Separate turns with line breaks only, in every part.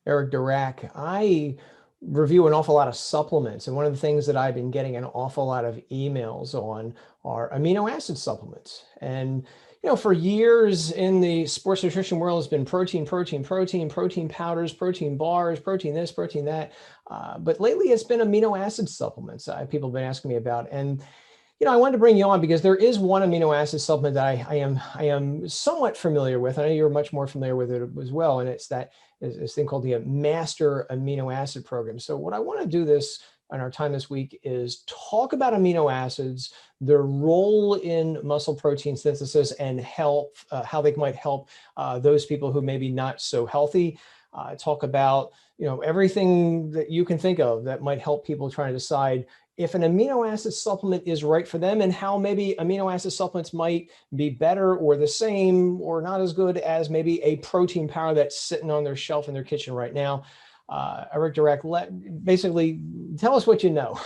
Eric Durak. I review an awful lot of supplements, and one of the things that I've been getting an awful lot of emails on are amino acid supplements. And for years in the sports nutrition world, it's been protein, protein, protein, protein powders, protein bars, protein this, protein that. But lately, it's been amino acid supplements. People have been asking me about, and I wanted to bring you on because there is one amino acid supplement that I am somewhat familiar with. I know you're much more familiar with it as well, and it's this thing called the Master Amino Acid Program. So what I want to do this on our time this week is talk about amino acids, their role in muscle protein synthesis, and help how they might help those people who may be not so healthy. Talk about everything that you can think of that might help people try to decide if an amino acid supplement is right for them, and how maybe amino acid supplements might be better or the same or not as good as maybe a protein powder that's sitting on their shelf in their kitchen right now. Eric Durak, basically tell us what you know.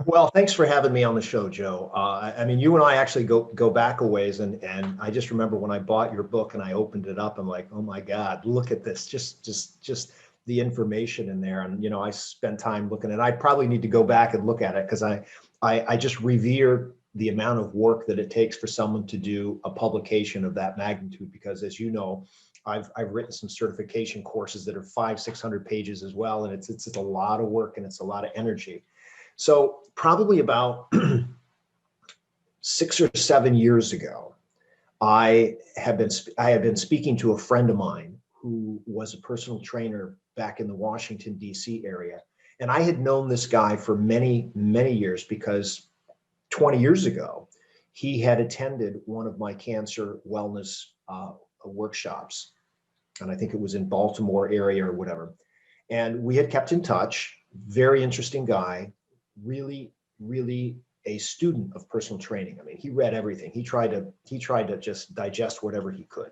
Well, thanks for having me on the show, Joe. I mean, you and I actually go back a ways, and I just remember when I bought your book and I opened it up, I'm like, oh my God, look at this, just the information in there. And I spent time looking, and I probably need to go back and look at it because I just revere the amount of work that it takes for someone to do a publication of that magnitude. Because as you know, I've written some certification courses that are 500-600 pages as well, and it's a lot of work and it's a lot of energy. So probably about 6 or 7 years ago, I had been speaking to a friend of mine who was a personal trainer back in the Washington, D.C. area. And I had known this guy for many, many years because 20 years ago, he had attended one of my cancer wellness workshops. And I think it was in Baltimore area or whatever. And we had kept in touch. Very interesting guy, really, really a student of personal training. I mean, he read everything. He tried to just digest whatever he could.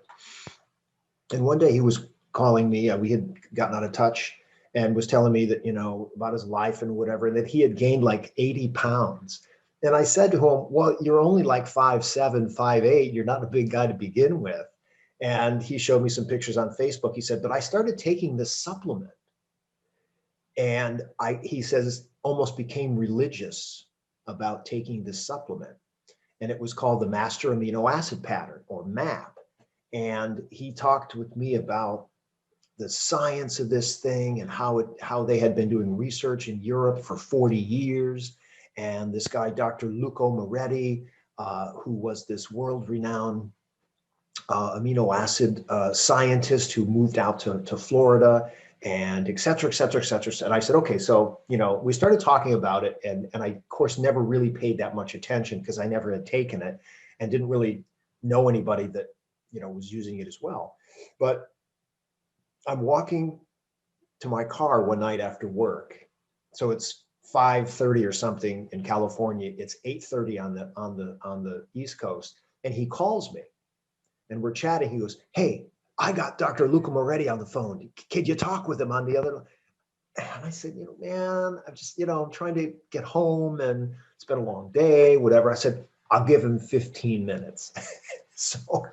And one day he was calling me. We had gotten out of touch, and was telling me that, about his life and whatever, and that he had gained like 80 pounds. And I said to him, well, you're only like 5'7", 5'8". You're not a big guy to begin with. And he showed me some pictures on Facebook. He said, but I started taking this supplement. And he says, almost became religious about taking this supplement. And it was called the Master Amino Acid Pattern, or MAP. And he talked with me about the science of this thing and how they had been doing research in Europe for 40 years. And this guy, Dr. Luca Moretti, who was this world-renowned amino acid scientist who moved out to Florida, and et cetera, et cetera, et cetera. And I said, okay, so, we started talking about it, and I, of course, never really paid that much attention because I never had taken it and didn't really know anybody that, was using it as well. But I'm walking to my car one night after work. So it's 5:30 or something in California. It's 8:30 on the East Coast. And he calls me and we're chatting. He goes, hey, I got Dr. Luca Moretti on the phone. Could you talk with him on the other? And I said, man, I'm just, I'm trying to get home and it's been a long day, whatever. I said, I'll give him 15 minutes. So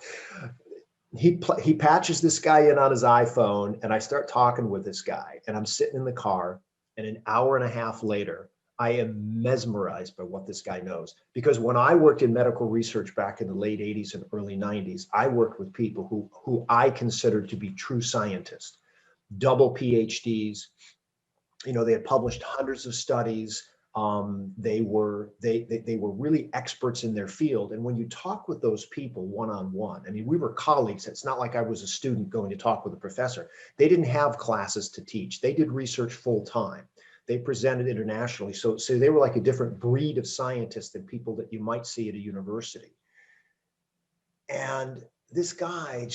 he patches this guy in on his iPhone, and I start talking with this guy, and I'm sitting in the car, and an hour and a half later, I am mesmerized by what this guy knows. Because when I worked in medical research back in the late 80s and early 90s, I worked with people who I considered to be true scientists, double PhDs. They had published hundreds of studies. They were really experts in their field. And when you talk with those people one-on-one, I mean, we were colleagues. It's not like I was a student going to talk with a professor. They didn't have classes to teach. They did research full time. They presented internationally. So they were like a different breed of scientists than people that you might see at a university. And this guy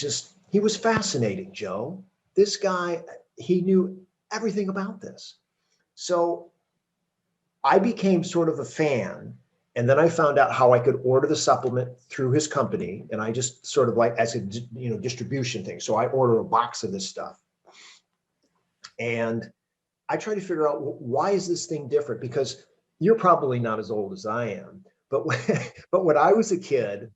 he was fascinating, Joe. This guy, he knew everything about this. So I became sort of a fan, and then I found out how I could order the supplement through his company, and I just sort of like as a distribution thing. So I order a box of this stuff, and I try to figure out, why is this thing different? Because you're probably not as old as I am, but when I was a kid,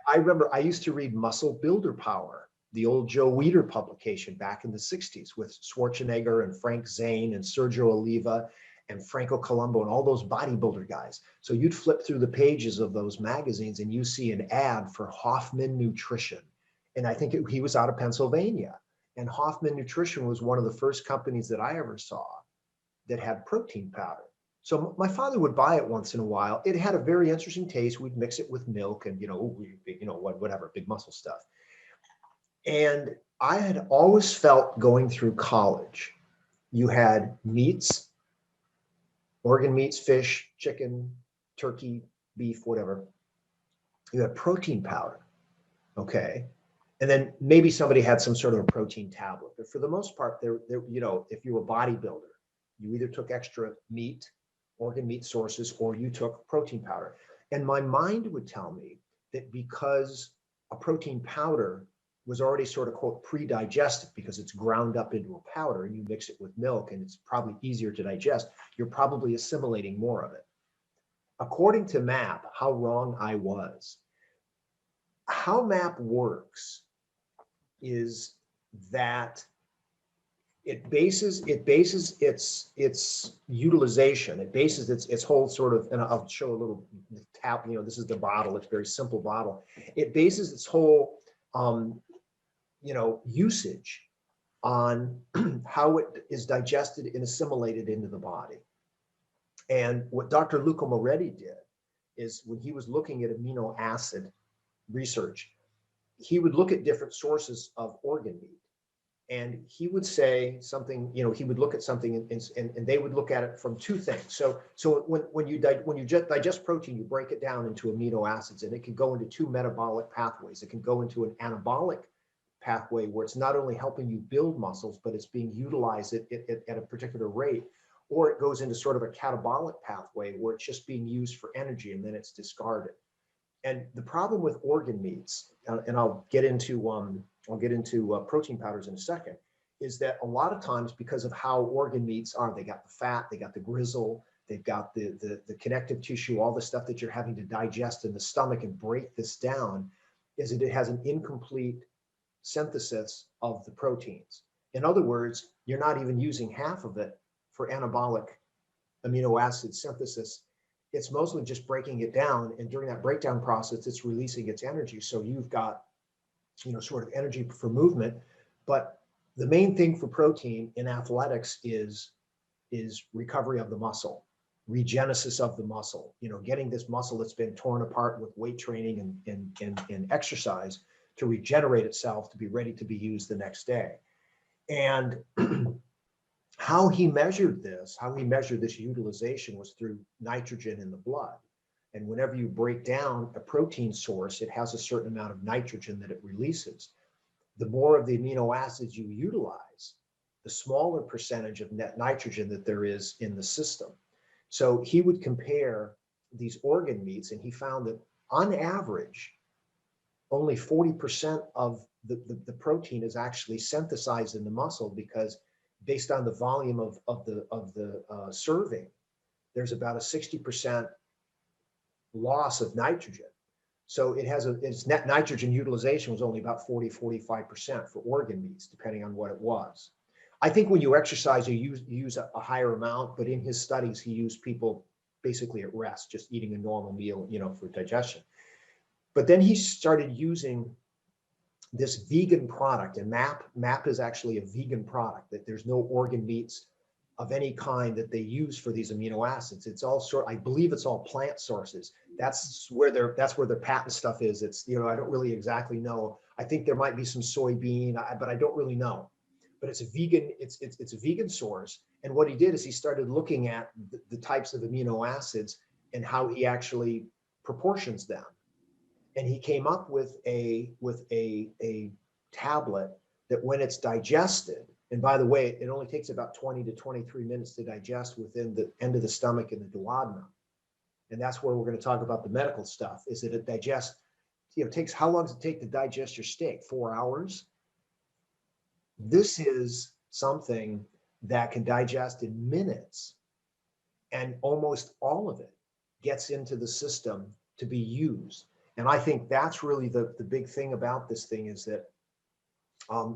I remember I used to read Muscle Builder Power, the old Joe Weider publication back in the 60s with Schwarzenegger and Frank Zane and Sergio Oliva and Franco Colombo and all those bodybuilder guys. So you'd flip through the pages of those magazines and you see an ad for Hoffman Nutrition. And I think he was out of Pennsylvania. And Hoffman Nutrition was one of the first companies that I ever saw that had protein powder. So my father would buy it once in a while. It had a very interesting taste. We'd mix it with milk and, whatever, big muscle stuff. And I had always felt going through college, you had meats, organ meats, fish, chicken, turkey, beef, whatever. You had protein powder, okay? And then maybe somebody had some sort of a protein tablet. But for the most part, if you were a bodybuilder, you either took extra meat, organ meat sources, or you took protein powder. And my mind would tell me that because a protein powder was already sort of, quote, pre-digested because it's ground up into a powder and you mix it with milk and it's probably easier to digest, you're probably assimilating more of it. According to MAP, how wrong I was. How MAP works is that it bases its utilization, it bases its whole sort of, and I'll show a little tap, this is the bottle, it's a very simple bottle. It bases its whole usage on how it is digested and assimilated into the body. And what Dr. Luca Moretti did is when he was looking at amino acid research, he would look at different sources of organ meat. And he would say something, he would look at something and they would look at it from two things. So when you digest protein, you break it down into amino acids, and it can go into two metabolic pathways. It can go into an anabolic pathway where it's not only helping you build muscles, but it's being utilized at a particular rate, or it goes into sort of a catabolic pathway where it's just being used for energy and then it's discarded. And the problem with organ meats, and I'll get into protein powders in a second, is that a lot of times because of how organ meats are, they got the fat, they got the gristle, they've got the connective tissue, all the stuff that you're having to digest in the stomach and break this down, is that it has an incomplete synthesis of the proteins. In other words, you're not even using half of it for anabolic amino acid synthesis. It's mostly just breaking it down, and during that breakdown process, it's releasing its energy. So you've got, sort of energy for movement. But the main thing for protein in athletics is recovery of the muscle, regenesis of the muscle. Getting this muscle that's been torn apart with weight training and exercise to regenerate itself to be ready to be used the next day. And how he measured this utilization was through nitrogen in the blood. And whenever you break down a protein source, it has a certain amount of nitrogen that it releases. The more of the amino acids you utilize, the smaller percentage of net nitrogen that there is in the system. So he would compare these organ meats, and he found that on average, only 40% of the protein is actually synthesized in the muscle, because based on the volume of the serving, there's about a 60% loss of nitrogen. So its net nitrogen utilization was only about 40-45% for organ meats, depending on what it was. I think when you exercise, you use a higher amount, but in his studies, he used people basically at rest, just eating a normal meal, for digestion. But then he started using this vegan product, and MAP is actually a vegan product, that there's no organ meats of any kind that they use for these amino acids. It's all I believe it's all plant sources. That's where their patent stuff is. It's, I don't really exactly know. I think there might be some soybean, but I don't really know. But it's a vegan, it's a vegan source. And what he did is he started looking at the types of amino acids and how he actually proportions them. And he came up with a tablet that when it's digested, and by the way, it only takes about 20 to 23 minutes to digest within the end of the stomach and the duodenum. And that's where we're going to talk about the medical stuff, is that it digests, takes, how long does it take to digest your steak? 4 hours? This is something that can digest in minutes, and almost all of it gets into the system to be used. And I think that's really the big thing about this thing, is that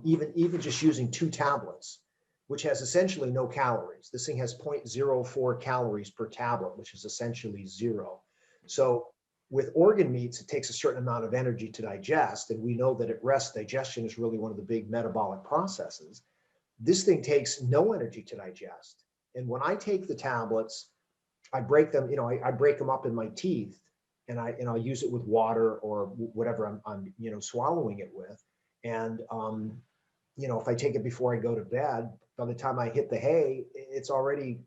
even just using 2 tablets, which has essentially no calories. This thing has 0.04 calories per tablet, which is essentially zero. So with organ meats, it takes a certain amount of energy to digest. And we know that at rest, digestion is really one of the big metabolic processes. This thing takes no energy to digest. And when I take the tablets, I break them, I break them up in my teeth, and I'll use it with water or whatever I'm swallowing it with. And, if I take it before I go to bed, by the time I hit the hay, it's already,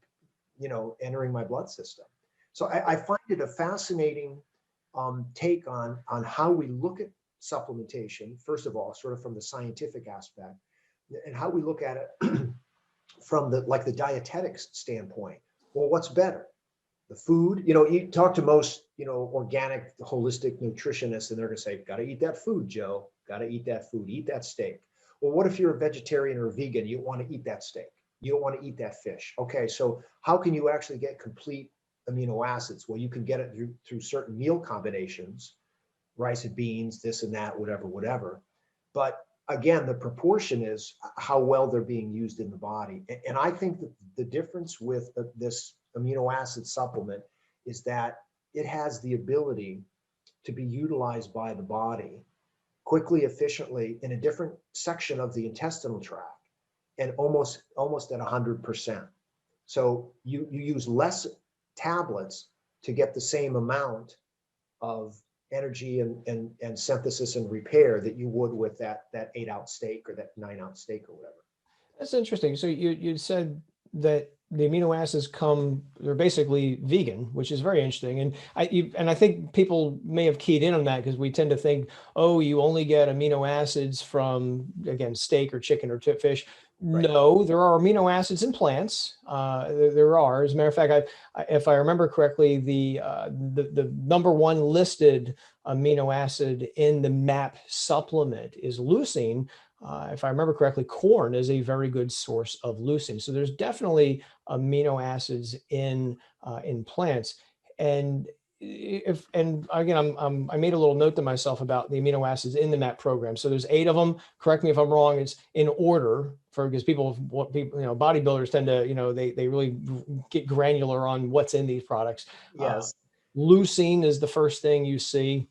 entering my blood system. So I find it a fascinating take on how we look at supplementation, first of all, sort of from the scientific aspect, and how we look at it from the dietetics standpoint. Well, what's better? The food, you talk to most, organic, holistic nutritionists, and they're going to say, got to eat that food, Joe. Got to eat that food, eat that steak. Well, what if you're a vegetarian or a vegan? You don't want to eat that steak. You don't want to eat that fish. Okay, so how can you actually get complete amino acids? Well, you can get it through certain meal combinations, rice and beans, this and that, whatever. But again, the proportion is how well they're being used in the body. And I think that the difference with this amino acid supplement is that it has the ability to be utilized by the body quickly, efficiently in a different section of the intestinal tract, and almost at 100%. So you use less tablets to get the same amount of energy and synthesis and repair that you would with that 8-ounce steak or that 9-ounce steak or whatever.
That's interesting. So you said that the amino acids they're basically vegan, which is very interesting. And I think people may have keyed in on that because we tend to think, oh, you only get amino acids from, again, steak or chicken or fish.
Right.
No, there are amino acids in plants. There are. As a matter of fact, if I remember correctly, the number one listed amino acid in the MAP supplement is leucine. If I remember correctly, corn is a very good source of leucine. So there's definitely amino acids in plants. And again, I made a little note to myself about the amino acids in the MAP program. So there's 8 of them. Correct me if I'm wrong. It's in order because bodybuilders tend to, they really get granular on what's in these products.
Yes.
Leucine is the first thing you see.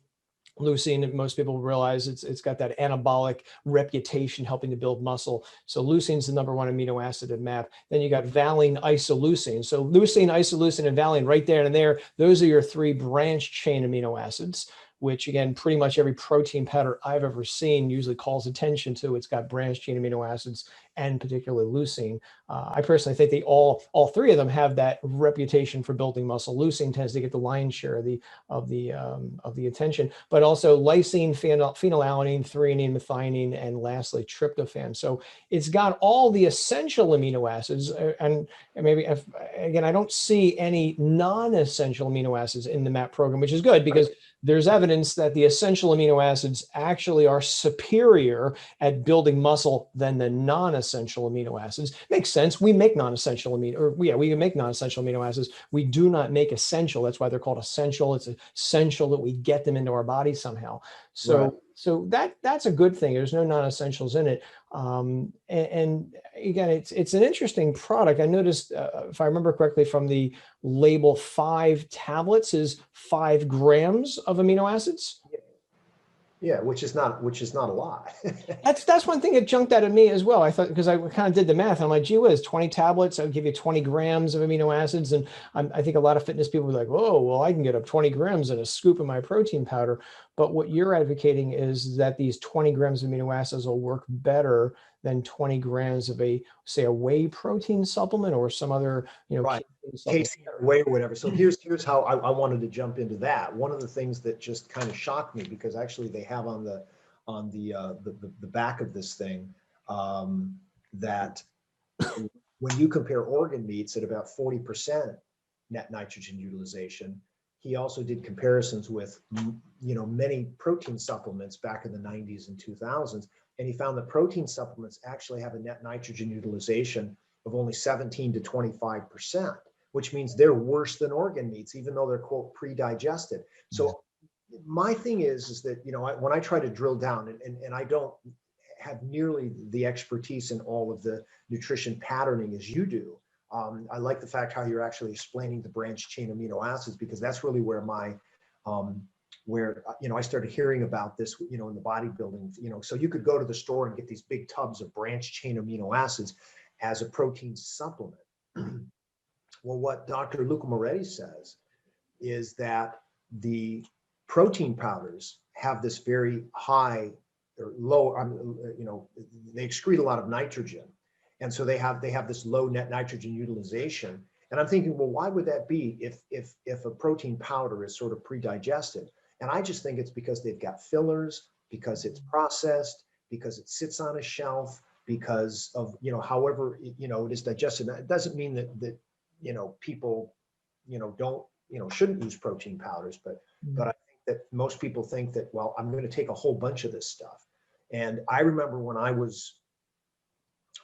Leucine, most people realize it's got that anabolic reputation, helping to build muscle. So leucine is the number one amino acid in MAP. Then you got valine, isoleucine. So leucine, isoleucine, and valine right there and there. Those are your 3 branch chain amino acids, which again, pretty much every protein powder I've ever seen usually calls attention to. It's got branch chain amino acids and particularly leucine. I personally think they all 3 of them have that reputation for building muscle. Leucine tends to get the lion's share of the attention, but also lysine, phenylalanine, threonine, methionine, and lastly tryptophan. So it's got all the essential amino acids, and maybe again, I don't see any non-essential amino acids in the MAP program, which is good because there's evidence that the essential amino acids actually are superior at building muscle than the non-essential amino acids. Makes sense. We make non-essential we make non-essential amino acids. We do not make essential. That's why they're called essential. It's essential that we get them into our body somehow. So,
Right.
so that's a good thing. There's no non-essentials in it. And again, it's an interesting product. I noticed, if I remember correctly, from the label, 5 tablets is 5 grams of amino acids.
Yeah, which is not a lot.
That's one thing that jumped out at me as well. I thought, because I kind of did the math, I'm like, gee whiz, 20 tablets, I would give you 20 grams of amino acids. And I think a lot of fitness people were like, oh, well, I can get up 20 grams in a scoop of my protein powder. But what you're advocating is that these 20 grams of amino acids will work better than 20 grams of a whey protein supplement or some other,
Right.
casein
Casein or whey or whatever. So here's how I wanted to jump into that. One of the things that just kind of shocked me, because actually they have on the back of this thing, that when you compare organ meats at about 40% net nitrogen utilization, he also did comparisons with many protein supplements back in the 90s and 2000s, and he found that protein supplements actually have a net nitrogen utilization of only 17 to 25%, which means they're worse than organ meats, even though they're, quote, pre-digested. So my thing is that, when I try to drill down, and I don't have nearly the expertise in all of the nutrition patterning as you do. I like the fact how you're actually explaining the branched chain amino acids, because that's really where my, I started hearing about this, in the bodybuilding, so you could go to the store and get these big tubs of branched chain amino acids as a protein supplement. Well, what Dr. Luca Moretti says is that the protein powders have this very high or low, they excrete a lot of nitrogen. And so they have this low net nitrogen utilization. And I'm thinking, well, why would that be if a protein powder is sort of pre-digested? And I just think it's because they've got fillers, because it's processed, because it sits on a shelf, because of, however, it is digested. It doesn't mean that people, don't, shouldn't use protein powders, but I think that most people think that, well, I'm going to take a whole bunch of this stuff. And I remember when I was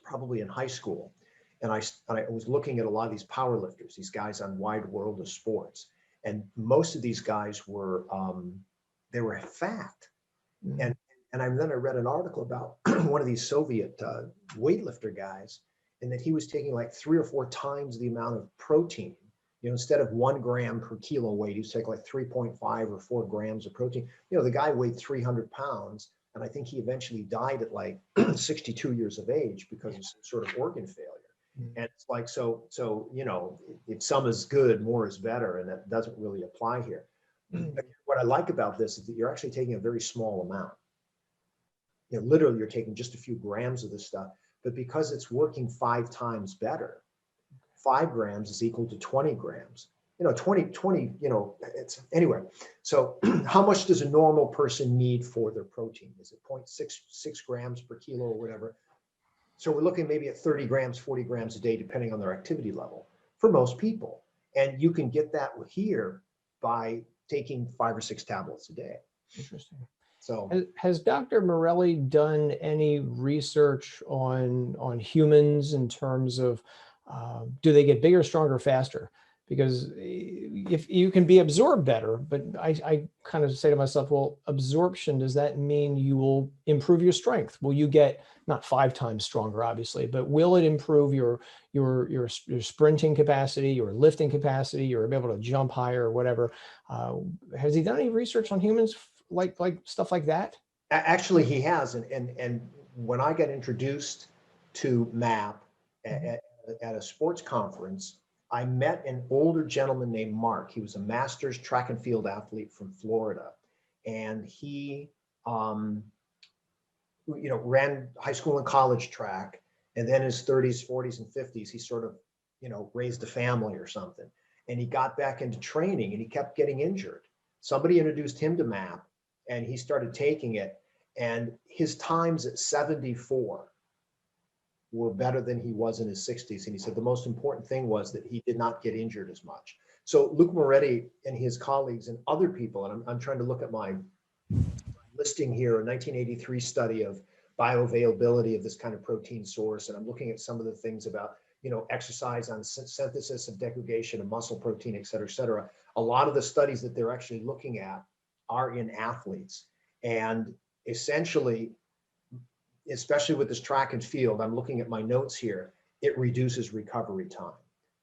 probably in high school, and I was looking at a lot of these power lifters, these guys on Wide World of Sports, and most of these guys were they were fat. And then I read an article about one of these Soviet weightlifter guys, and that he was taking like 3 or 4 times the amount of protein. Instead of 1 gram per kilo weight, he was taking like 3.5 or 4 grams of protein. The guy weighed 300 pounds, and I think he eventually died at like 62 years of age because of some sort of organ failure. And it's like, so if some is good, more is better, and that doesn't really apply here. What I like about this is that you're actually taking a very small amount. Literally, you're taking just a few grams of this stuff, but because it's working 5 times better, 5 grams is equal to 20 grams. 20, anyway. So how much does a normal person need for their protein? Is it 0.66 grams per kilo or whatever? So we're looking maybe at 30 grams, 40 grams a day, depending on their activity level for most people. And you can get that here by taking 5 or 6 tablets a day.
Interesting.
So
has Dr. Morelli done any research on humans in terms of do they get bigger, stronger, faster? Because if you can be absorbed better, but I kind of say to myself, well, absorption, does that mean you will improve your strength? Will you get not 5 times stronger, obviously, but will it improve your sprinting capacity, your lifting capacity, your ability to jump higher or whatever? Has he done any research on humans like stuff like that?
Actually, he has. And when I got introduced to MAP at a sports conference, I met an older gentleman named Mark. He was a master's track and field athlete from Florida. And he, ran high school and college track. And then in his 30s, 40s, and 50s, he sort of, raised a family or something. And he got back into training and he kept getting injured. Somebody introduced him to MAP and he started taking it. And his times at 74 were better than he was in his 60s. And he said the most important thing was that he did not get injured as much. So Luke Moretti and his colleagues and other people, and I'm trying to look at my listing here, a 1983 study of bioavailability of this kind of protein source. And I'm looking at some of the things about, exercise on synthesis and degradation of muscle protein, et cetera, et cetera. A lot of the studies that they're actually looking at are in athletes. And essentially, especially with this track and field, I'm looking at my notes here, it reduces recovery time,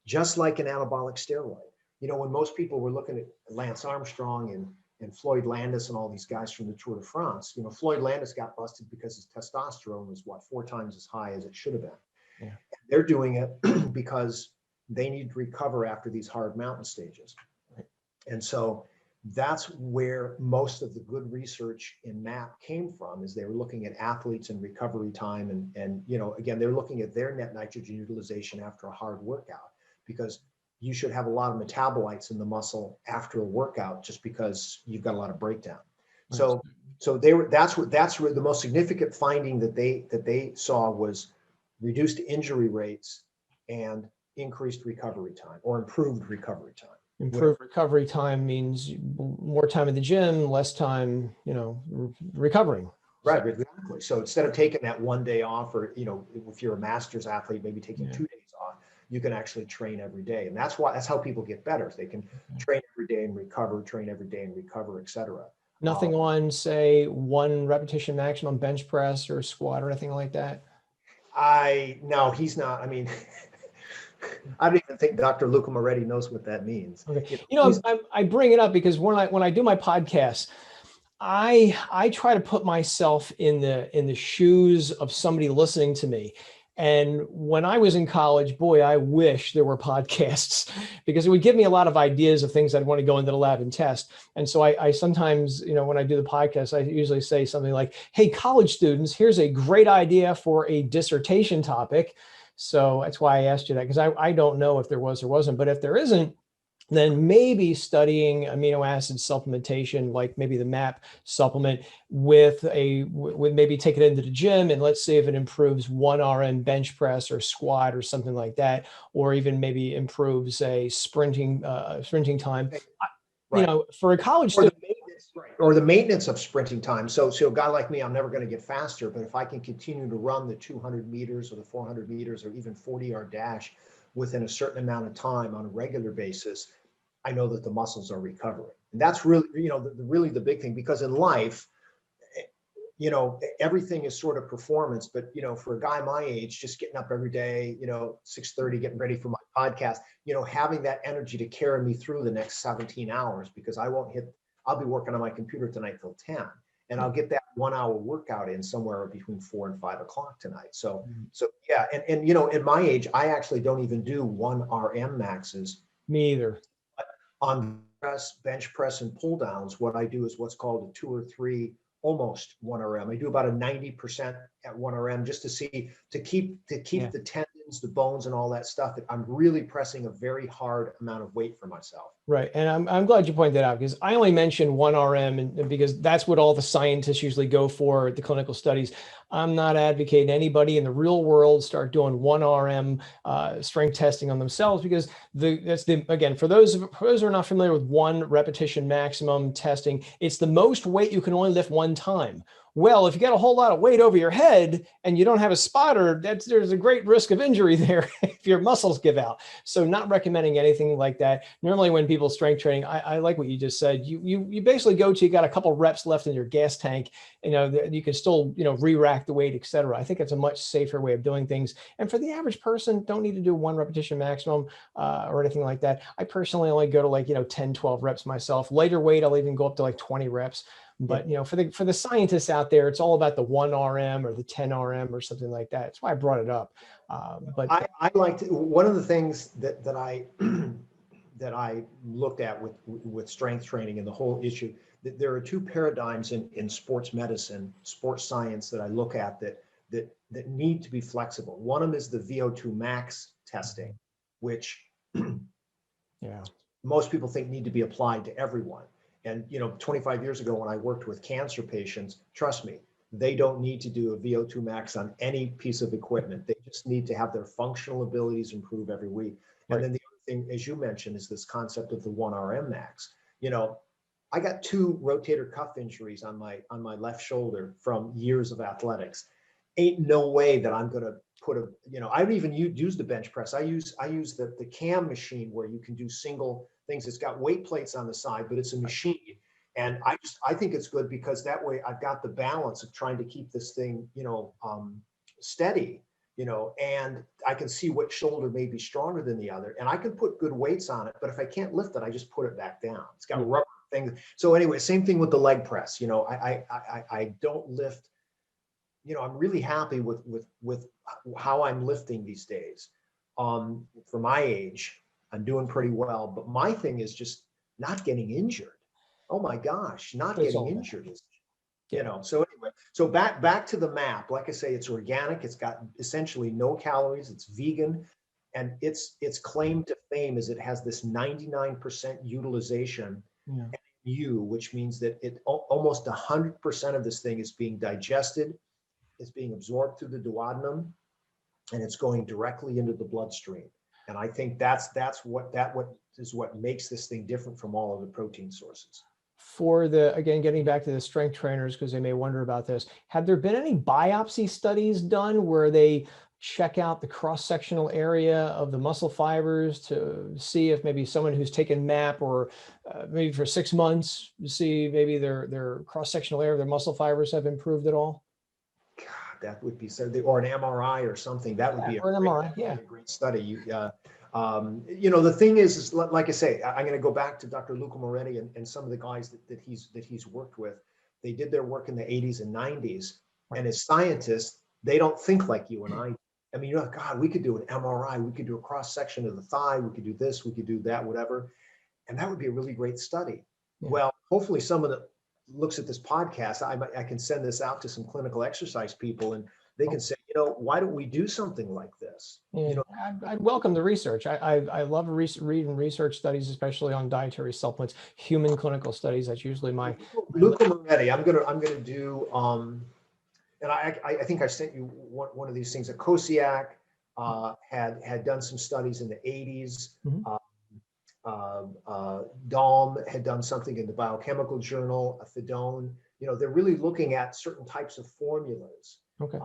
just like an anabolic steroid. When most people were looking at Lance Armstrong and Floyd Landis and all these guys from the Tour de France, Floyd Landis got busted because his testosterone was 4 times as high as it should have been. Yeah. They're doing it because they need to recover after these hard mountain stages. Right. And so that's where most of the good research in MAP came from, is they were looking at athletes and recovery time. And again, they're looking at their net nitrogen utilization after a hard workout, because you should have a lot of metabolites in the muscle after a workout just because you've got a lot of breakdown. So that's where the most significant finding that they saw was reduced injury rates and increased recovery time, or improved recovery time.
Improved recovery time means more time in the gym, less time, recovering.
Right, exactly. So instead of taking that 1 day off, or, if you're a master's athlete, maybe taking 2 days off, you can actually train every day. And that's how people get better. They can train every day and recover, train every day and recover, et cetera.
Nothing on, say, 1 repetition maximum bench press or squat or anything like that?
No, he's not. I mean, I don't even think Dr. Luca Moretti knows what that means.
Okay.
You know,
You know, I bring it up because when I do my podcast, I try to put myself in the shoes of somebody listening to me. And when I was in college, boy, I wish there were podcasts because it would give me a lot of ideas of things I'd want to go into the lab and test. And so I sometimes, you know, when I do the podcast, I usually say something like, "Hey, college students, here's a great idea for a dissertation topic." So that's why I asked you that, because I don't know if there was or wasn't, but if there isn't, then maybe studying amino acid supplementation, like maybe the MAP supplement, with maybe take it into the gym and let's see if it improves 1 RM bench press or squat or something like that, or even maybe improves a sprinting time. You
right.
know, for a college
Or the
student.
maintenance, right. Or the maintenance of sprinting time. So a guy like me, I'm never going to get faster, but if I can continue to run the 200 meters or the 400 meters or even 40-yard dash within a certain amount of time on a regular basis, I know that the muscles are recovering. And that's really, really the big thing, because in life, everything is sort of performance, but, for a guy my age, just getting up every day, 6:30, getting ready for my podcast, having that energy to carry me through the next 17 hours, because I'll be working on my computer tonight till 10, and I'll get that 1 hour workout in somewhere between 4 and 5 o'clock tonight. So yeah. And, in my age, I actually don't even do 1 RM maxes.
Me either.
On bench press and pull downs, what I do is what's called a 2 or 3, almost 1 RM. I do about a 90% at 1 RM, just to keep
Yeah.
the tendons, the bones, and all that stuff. That I'm really pressing a very hard amount of weight for myself.
Right. And I'm glad you pointed that out, because I only mentioned 1 RM and because that's what all the scientists usually go for at the clinical studies. I'm not advocating anybody in the real world start doing 1 RM strength testing on themselves, because again, for those who are not familiar with 1 repetition maximum testing, it's the most weight you can only lift 1 time. Well, if you got a whole lot of weight over your head and you don't have a spotter, there's a great risk of injury there if your muscles give out. So not recommending anything like that. Normally when people strength training, I like what you just said. You basically you got a couple reps left in your gas tank, you can still, re-rack the weight, et cetera. I think it's a much safer way of doing things. And for the average person, don't need to do 1 repetition maximum or anything like that. I personally only go to 10, 12 reps myself. Lighter weight, I'll even go up to 20 reps. But for the scientists out there, it's all about the 1 RM or the 10 RM or something like that. That's why I brought it up. But
I like to, one of the things that I that I looked at with strength training and the whole issue, that there are 2 paradigms in sports medicine, sports science, that I look at that need to be flexible. One of them is the VO2 max testing, which
yeah,
most people think need to be applied to everyone. And 25 years ago, when I worked with cancer patients, trust me, they don't need to do a VO2 max on any piece of equipment. They just need to have their functional abilities improve every week.
right.
And then the other thing, as you mentioned, is this concept of the 1 RM max. I got 2 rotator cuff injuries on my left shoulder from years of athletics. Ain't no way that I'm going to put I don't even use the bench press. I use the cam machine, where you can do single things. It's got weight plates on the side, but it's a machine. And I think it's good, because that way I've got the balance of trying to keep this thing, steady, and I can see what shoulder may be stronger than the other, and I can put good weights on it. But if I can't lift it, I just put it back down. It's got rubber things. So anyway, same thing with the leg press. I don't lift. I'm really happy with how I'm lifting these days. For my age, I'm doing pretty well. But my thing is just not getting injured. Oh my gosh, not
That's
getting
all.
injured is,
Yeah.
So anyway, so back to the MAP. Like I say, it's organic. It's got essentially no calories. It's vegan, and its claim to fame is it has this 99% utilization.
Yeah.
Which means that almost 100% of this thing is being digested, is being absorbed through the duodenum, and it's going directly into the bloodstream. And I think that's what makes this thing different from all of the protein sources.
Again, getting back to the strength trainers, because they may wonder about this, have there been any biopsy studies done where they check out the cross-sectional area of the muscle fibers to see if maybe someone who's taken MAP or maybe for 6 months, to see maybe their cross-sectional area of their muscle fibers have improved at all?
God, that would be so, or an MRI or something. That would
Yeah,
be
or an MRI, yeah.
a great study. You know, the thing is like I say, I'm going to go back to Dr. Luca Moretti and some of the guys that he's worked with. They did their work in the 80s and 90s, and as scientists, they don't think like you and I. I mean, you know, God, we could do an MRI, we could do a cross section of the thigh, we could do this, we could do that, whatever, and that would be a really great study.
Yeah.
Well, hopefully, someone that looks at this podcast, I can send this out to some clinical exercise people, and they can say, you know, why don't we do something like this?
Yeah,
You know,
I'd welcome the research. I love reading research studies, especially on dietary supplements, human clinical studies. That's usually my
Luca Moretti, I'm gonna do and I think I sent you one of these things. A Kosiak had done some studies in the 80s.
Mhm.
Dahm had done something in the Biochemical Journal. Fedone. You know, they're really looking at certain types of formulas.
Okay.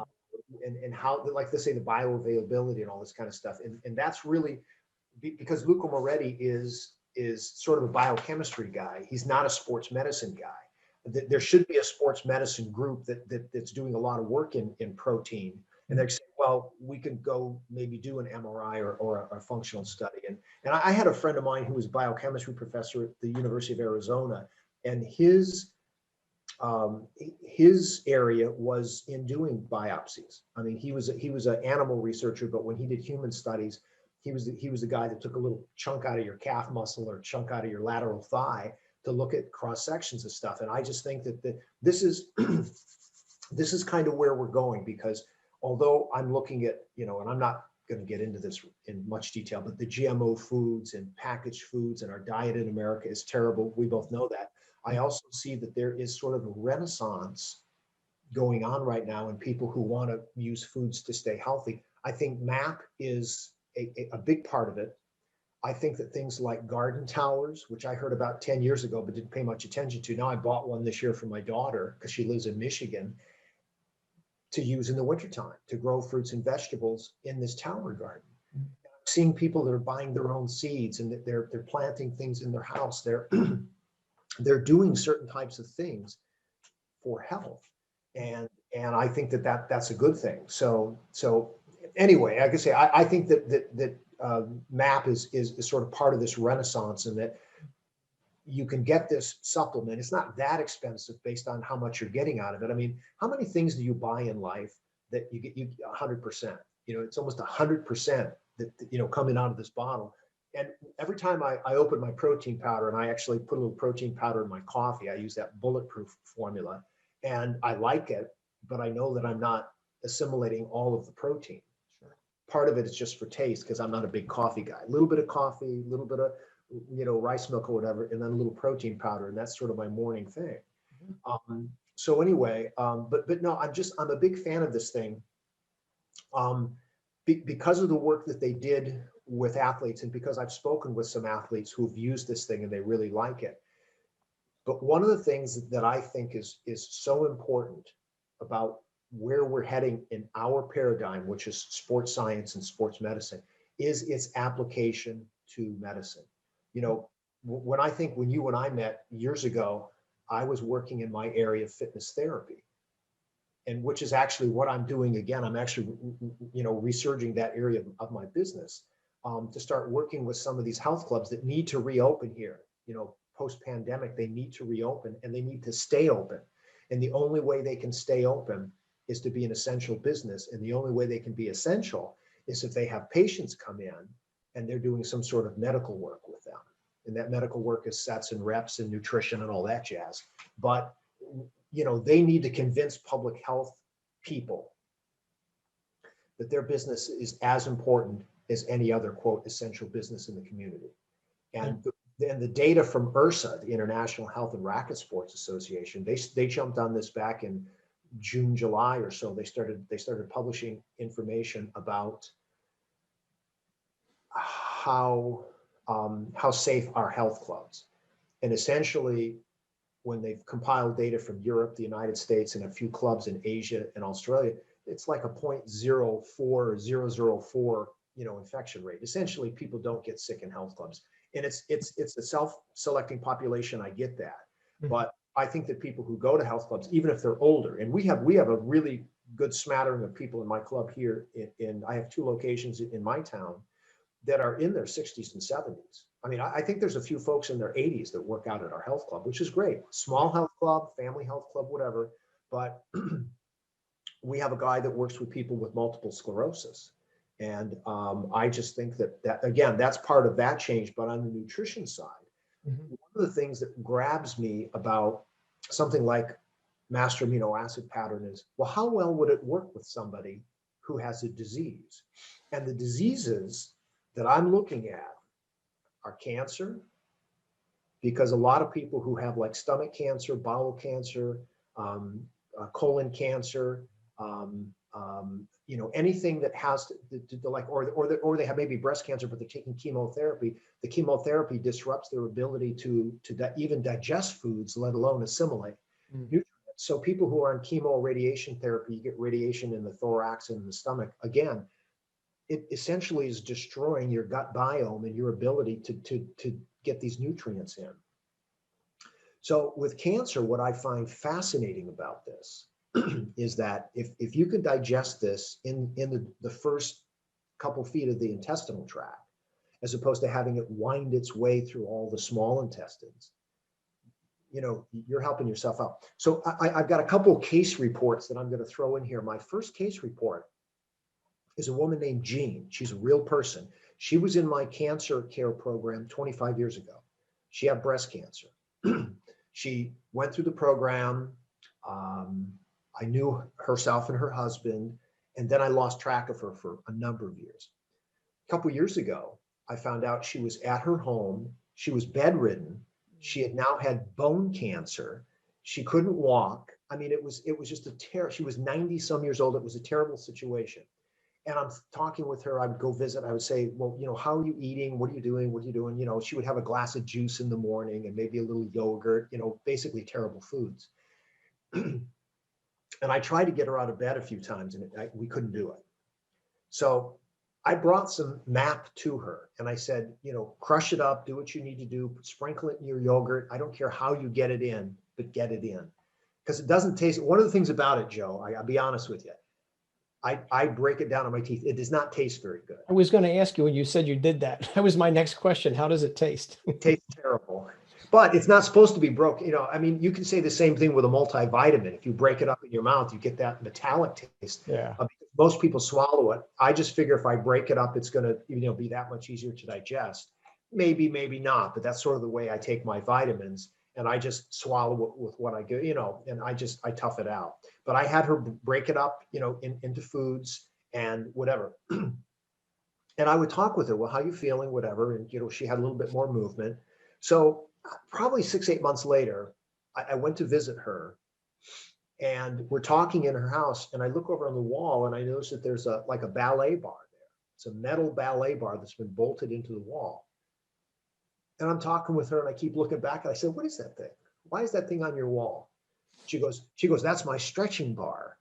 And how, like they say, the bioavailability and all this kind of stuff. And that's really because Luca Moretti is sort of a biochemistry guy. He's not a sports medicine guy. There should be a sports medicine group that's doing a lot of work in protein. And they're saying, well, we can go maybe do an MRI or a functional study. And I had a friend of mine who was a biochemistry professor at the University of Arizona, and his area was in doing biopsies. I mean, he was an animal researcher, but when he did human studies, he was the guy that took a little chunk out of your calf muscle or a chunk out of your lateral thigh to look at cross sections of stuff. And I just think that this is this is kind of where we're going, because although I'm looking at, you know, and I'm not going to get into this in much detail, but the GMO foods and packaged foods and our diet in America is terrible. We both know that. I also see that there is sort of a renaissance going on right now in people who want to use foods to stay healthy. I think MAP is a big part of it. I think that things like garden towers, which I heard about 10 years ago but didn't pay much attention to. Now I bought one this year for my daughter because she lives in Michigan, to use in the wintertime to grow fruits and vegetables in this tower garden. Seeing people that are buying their own seeds and that they're planting things in their house. They're doing certain types of things for health, and I think that's a good thing. So anyway, like I say, I think that MAP is sort of part of this renaissance, and that you can get this supplement. It's not that expensive based on how much you're getting out of it. I mean, how many things do you buy in life that you get 100%? You know, it's almost 100% that, you know, coming out of this bottle. And every time I open my protein powder, and I actually put a little protein powder in my coffee, I use that bulletproof formula, and I like it, but I know that I'm not assimilating all of the protein. Sure. Part of it is just for taste, because I'm not a big coffee guy. A little bit of coffee, a little bit of, you know, rice milk or whatever, and then a little protein powder, and that's sort of my morning thing. So anyway, but no, I'm a big fan of this thing, because of the work that they did with athletes, and because I've spoken with some athletes who've used this thing and they really like it. But one of the things that I think is so important about where we're heading in our paradigm, which is sports science and sports medicine, is its application to medicine. You know, when you and I met years ago, I was working in my area of fitness therapy, and which is actually what I'm doing again. I'm actually, you know, resurging that area of my business, to start working with some of these health clubs that need to reopen here. You know, post-pandemic, they need to reopen, and they need to stay open. And the only way they can stay open is to be an essential business. And the only way they can be essential is if they have patients come in and they're doing some sort of medical work with them. And that medical work is sets and reps and nutrition and all that jazz. But, you know, they need to convince public health people that their business is as important as any other, quote, essential business in the community. And then the data from IHRSA, the International Health and Racket Sports Association, they jumped on this back in June, July or so. They started publishing information about how safe are health clubs. And essentially, when they've compiled data from Europe, the United States, and a few clubs in Asia and Australia, it's like a 0.04, 004, you know, infection rate. Essentially, people don't get sick in health clubs. And it's a self-selecting population. I get that.
Mhm.
But I think that people who go to health clubs, even if they're older, and we have a really good smattering of people in my club here in I have 2 locations in my town that are in their 60s and 70s. I mean, I think there's a few folks in their 80s that work out at our health club, which is great. Small health club, family health club, whatever. But we have a guy that works with people with multiple sclerosis. And I just think that again, that's part of that change. But on the nutrition side,
Mhm.
one of the things that grabs me about something like Master Amino Acid Pattern is, well, how well would it work with somebody who has a disease? And the diseases that I'm looking at are cancer, because a lot of people who have like stomach cancer, bowel cancer, colon cancer, anything that has to like, or they have maybe breast cancer, but they're taking chemotherapy. The chemotherapy disrupts their ability to even digest foods, let alone assimilate
Mm.
nutrients. So people who are on chemo radiation therapy, you get radiation in the thorax and in the stomach. Again, it essentially is destroying your gut biome and your ability to get these nutrients in. So with cancer, what I find fascinating about this is that if you can digest this in the first couple feet of the intestinal tract, as opposed to having it wind its way through all the small intestines, you're helping yourself out. So I've got a couple of case reports that I'm going to throw in here. My first case report is a woman named Jean. She's a real person. She was in my cancer care program 25 years ago. She had breast cancer. She went through the program. Um, I knew herself and her husband, and then I lost track of her for a number of years. A couple of years ago, I found out she was at her home. She was bedridden. She had now had bone cancer. She couldn't walk. I mean, it was just a terror. She was 90 some years old. It was a terrible situation. And I'm talking with her. I would go visit. I would say, well, how are you eating? What are you doing? What are you doing? She would have a glass of juice in the morning and maybe a little yogurt, basically terrible foods. And I tried to get her out of bed a few times and we couldn't do it. So I brought some MAP to her and I said, crush it up, do what you need to do, sprinkle it in your yogurt. I don't care how you get it in, but get it in. Because it doesn't taste, one of the things about it, Joe, I'll be honest with you, I break it down on my teeth. It does not taste very good.
I was going to ask you when you said you did that. That was my next question. How does it taste?
It tastes terrible, but it's not supposed to be broken. I mean, you can say the same thing with a multivitamin. If you break it up in your mouth, you get that metallic taste.
Yeah.
Most people swallow it. I just figure if I break it up, it's going to be that much easier to digest. Maybe, maybe not, but that's sort of the way I take my vitamins. And I just swallow it with what I get, and I tough it out. But I had her break it up, into foods and whatever. And I would talk with her, well, how are you feeling, whatever. And, she had a little bit more movement. So probably 6, 8 months later, I went to visit her and we're talking in her house. And I look over on the wall and I notice that there's like a ballet bar there. It's a metal ballet bar that's been bolted into the wall. And I'm talking with her and I keep looking back and I said, what is that thing? Why is that thing on your wall? She goes, that's my stretching bar.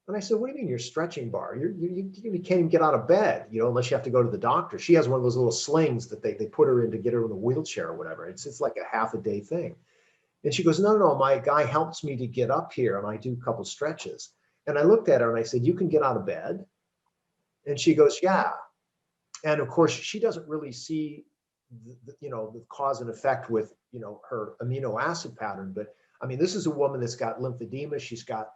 And I said, what do you mean your stretching bar? You can't even get out of bed, unless you have to go to the doctor. She has one of those little slings that they put her in to get her in a wheelchair or whatever. It's like a half a day thing. And she goes, no, my guy helps me to get up here and I do a couple stretches. And I looked at her and I said, you can get out of bed? And she goes, yeah. And of course, she doesn't really see the cause and effect with, her amino acid pattern. But I mean, this is a woman that's got lymphedema. She's got,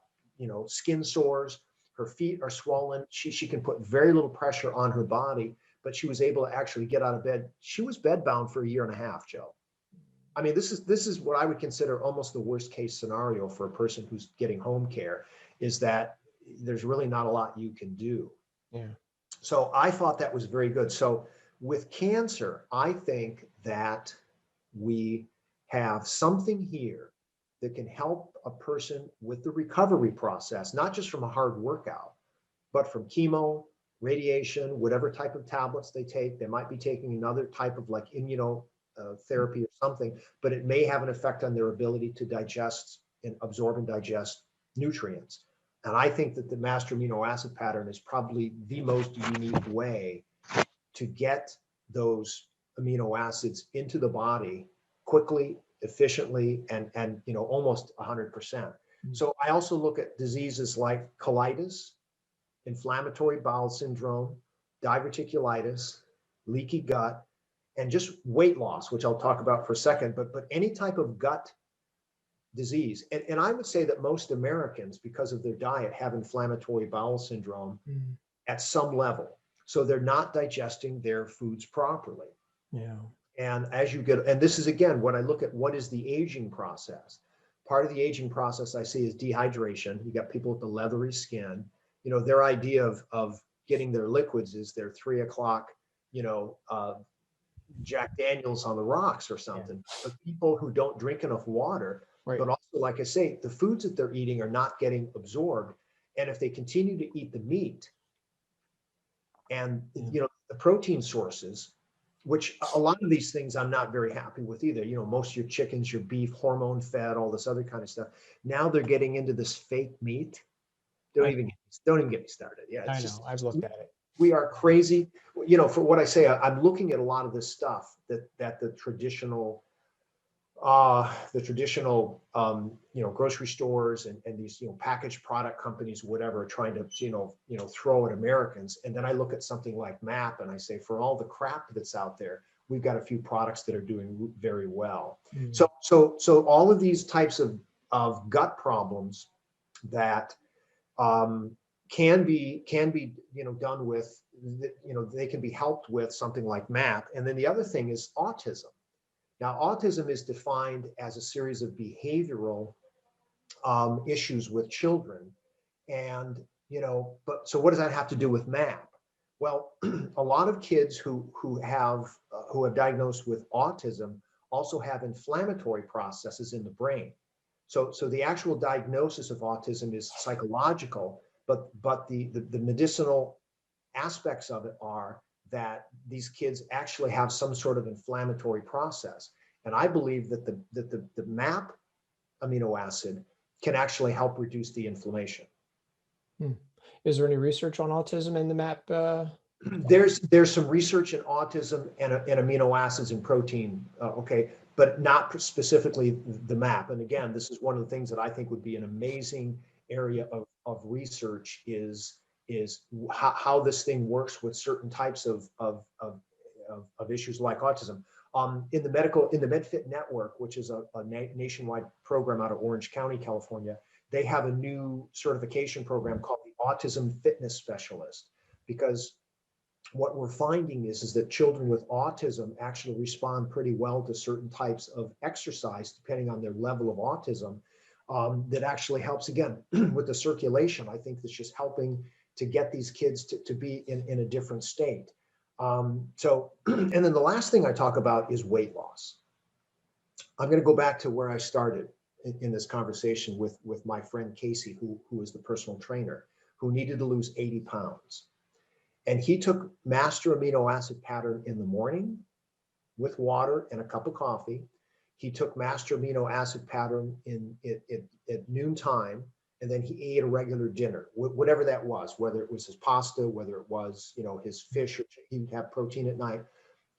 skin sores. Her feet are swollen. She can put very little pressure on her body, but she was able to actually get out of bed. She was bedbound for 1.5 years, Joe. I mean, this is what I would consider almost the worst case scenario for a person who's getting home care, is that there's really not a lot you can do.
Yeah.
So I thought that was very good. So with cancer, I think that we have something here that can help a person with the recovery process, not just from a hard workout, but from chemo, radiation, whatever type of tablets they take. They might be taking another type of like immunotherapy or something, but it may have an effect on their ability to digest and absorb and digest nutrients. And I think that the Master Amino Acid Pattern is probably the most unique way to get those amino acids into the body quickly, efficiently, and almost 100%. So I also look at diseases like colitis, inflammatory bowel syndrome, diverticulitis, leaky gut, and just weight loss, which I'll talk about for a second, but any type of gut disease. And I would say that most Americans, because of their diet, have inflammatory bowel syndrome at some level. So they're not digesting their foods properly.
Yeah.
And as you get, and this is again, when I look at what is the aging process, part of the aging process I see is dehydration. You got people with the leathery skin, their idea of getting their liquids is their 3 o'clock, Jack Daniels on the rocks or something. But people who don't drink enough water,
Right.
but also, like I say, the foods that they're eating are not getting absorbed. And if they continue to eat the meat and, the protein sources, which a lot of these things I'm not very happy with either. Most of your chickens, your beef, hormone fed, all this other kind of stuff. Now they're getting into this fake meat. Don't even get me started. Yeah, it's just,
I've looked at it.
we are crazy. For what I say, I'm looking at a lot of this stuff that the traditional grocery stores and these, packaged product companies, whatever, are trying to, throw at Americans. And then I look at something like MAP and I say, for all the crap that's out there, we've got a few products that are doing very well. So all of these types of gut problems that can be done with, they can be helped with something like MAP. And then the other thing is autism. Now, autism is defined as a series of behavioral issues with children. And, but so what does that have to do with MAP? Well, a lot of kids who have diagnosed with autism also have inflammatory processes in the brain. So the actual diagnosis of autism is psychological, but the medicinal aspects of it are that these kids actually have some sort of inflammatory process. And I believe that the MAP amino acid can actually help reduce the inflammation.
Is there any research on autism in the MAP?
There's some research in autism and amino acids and protein, okay, but not specifically the MAP. And again, this is one of the things that I think would be an amazing area of research is how this thing works with certain types of issues like autism. In the MedFit network, which is a nationwide program out of Orange County, California, they have a new certification program called the Autism Fitness Specialist, because what we're finding is that children with autism actually respond pretty well to certain types of exercise, depending on their level of autism. That actually helps, again, with the circulation. I think that's just helping to get these kids to be in a different state. And then the last thing I talk about is weight loss. I'm going to go back to where I started in this conversation with my friend Casey, who is the personal trainer, who needed to lose 80 pounds. And he took Master Amino Acid Pattern in the morning with water and a cup of coffee. He took Master Amino Acid Pattern at noontime, and then he ate a regular dinner, whatever that was, whether it was his pasta, whether it was, his fish, or he would have protein at night.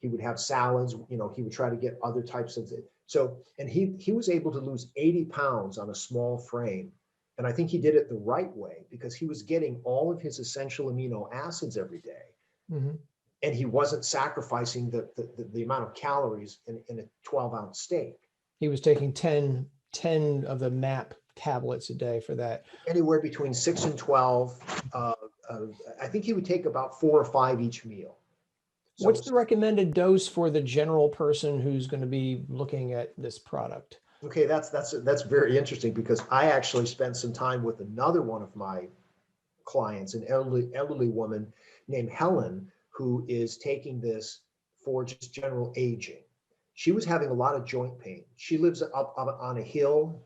He would have salads, he would try to get other types of it. So, and he was able to lose 80 pounds on a small frame. And I think he did it the right way because he was getting all of his essential amino acids every day. Mm-hmm. And he wasn't sacrificing the amount of calories in a 12-ounce steak.
He was taking 10 of the MAP tablets a day for that.
Anywhere between 6 and 12. I think he would take about 4 or 5 each meal.
So, what's the recommended dose for the general person who's going to be looking at this product?
Okay, that's very interesting, because I actually spent some time with another one of my clients, an elderly woman named Helen, who is taking this for just general aging. She was having a lot of joint pain. She lives up on a hill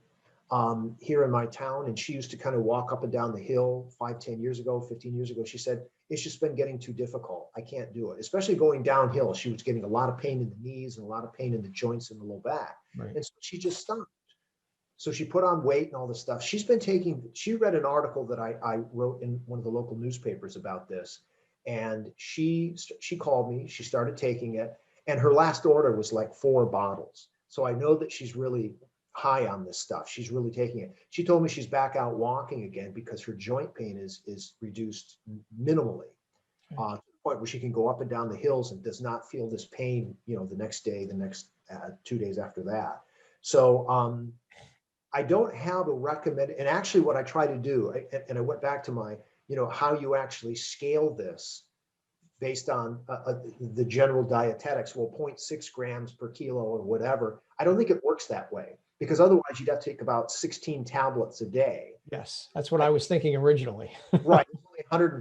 here in my town, and she used to kind of walk up and down the hill 10 years ago, 15 years ago. She said, it's just been getting too difficult. I can't do it, especially going downhill. She was getting a lot of pain in the knees and a lot of pain in the joints in the low back. Right. And so she just stopped. So she put on weight and all this stuff. She read an article that I wrote in one of the local newspapers about this. And she called me, she started taking it. And her last order was like 4 bottles. So I know that she's really high on this stuff. She's really taking it. She told me she's back out walking again because her joint pain is reduced minimally, to the point where she can go up and down the hills and does not feel this pain, the next day, the next 2 days after that. So I don't have a recommended, and actually what I try to do, and I went back to my, how you actually scale this based on the general dietetics, well, 0.6 grams per kilo or whatever. I don't think it works that way, because otherwise you'd have to take about 16 tablets a day.
Yes, that's what I was thinking originally.
Right.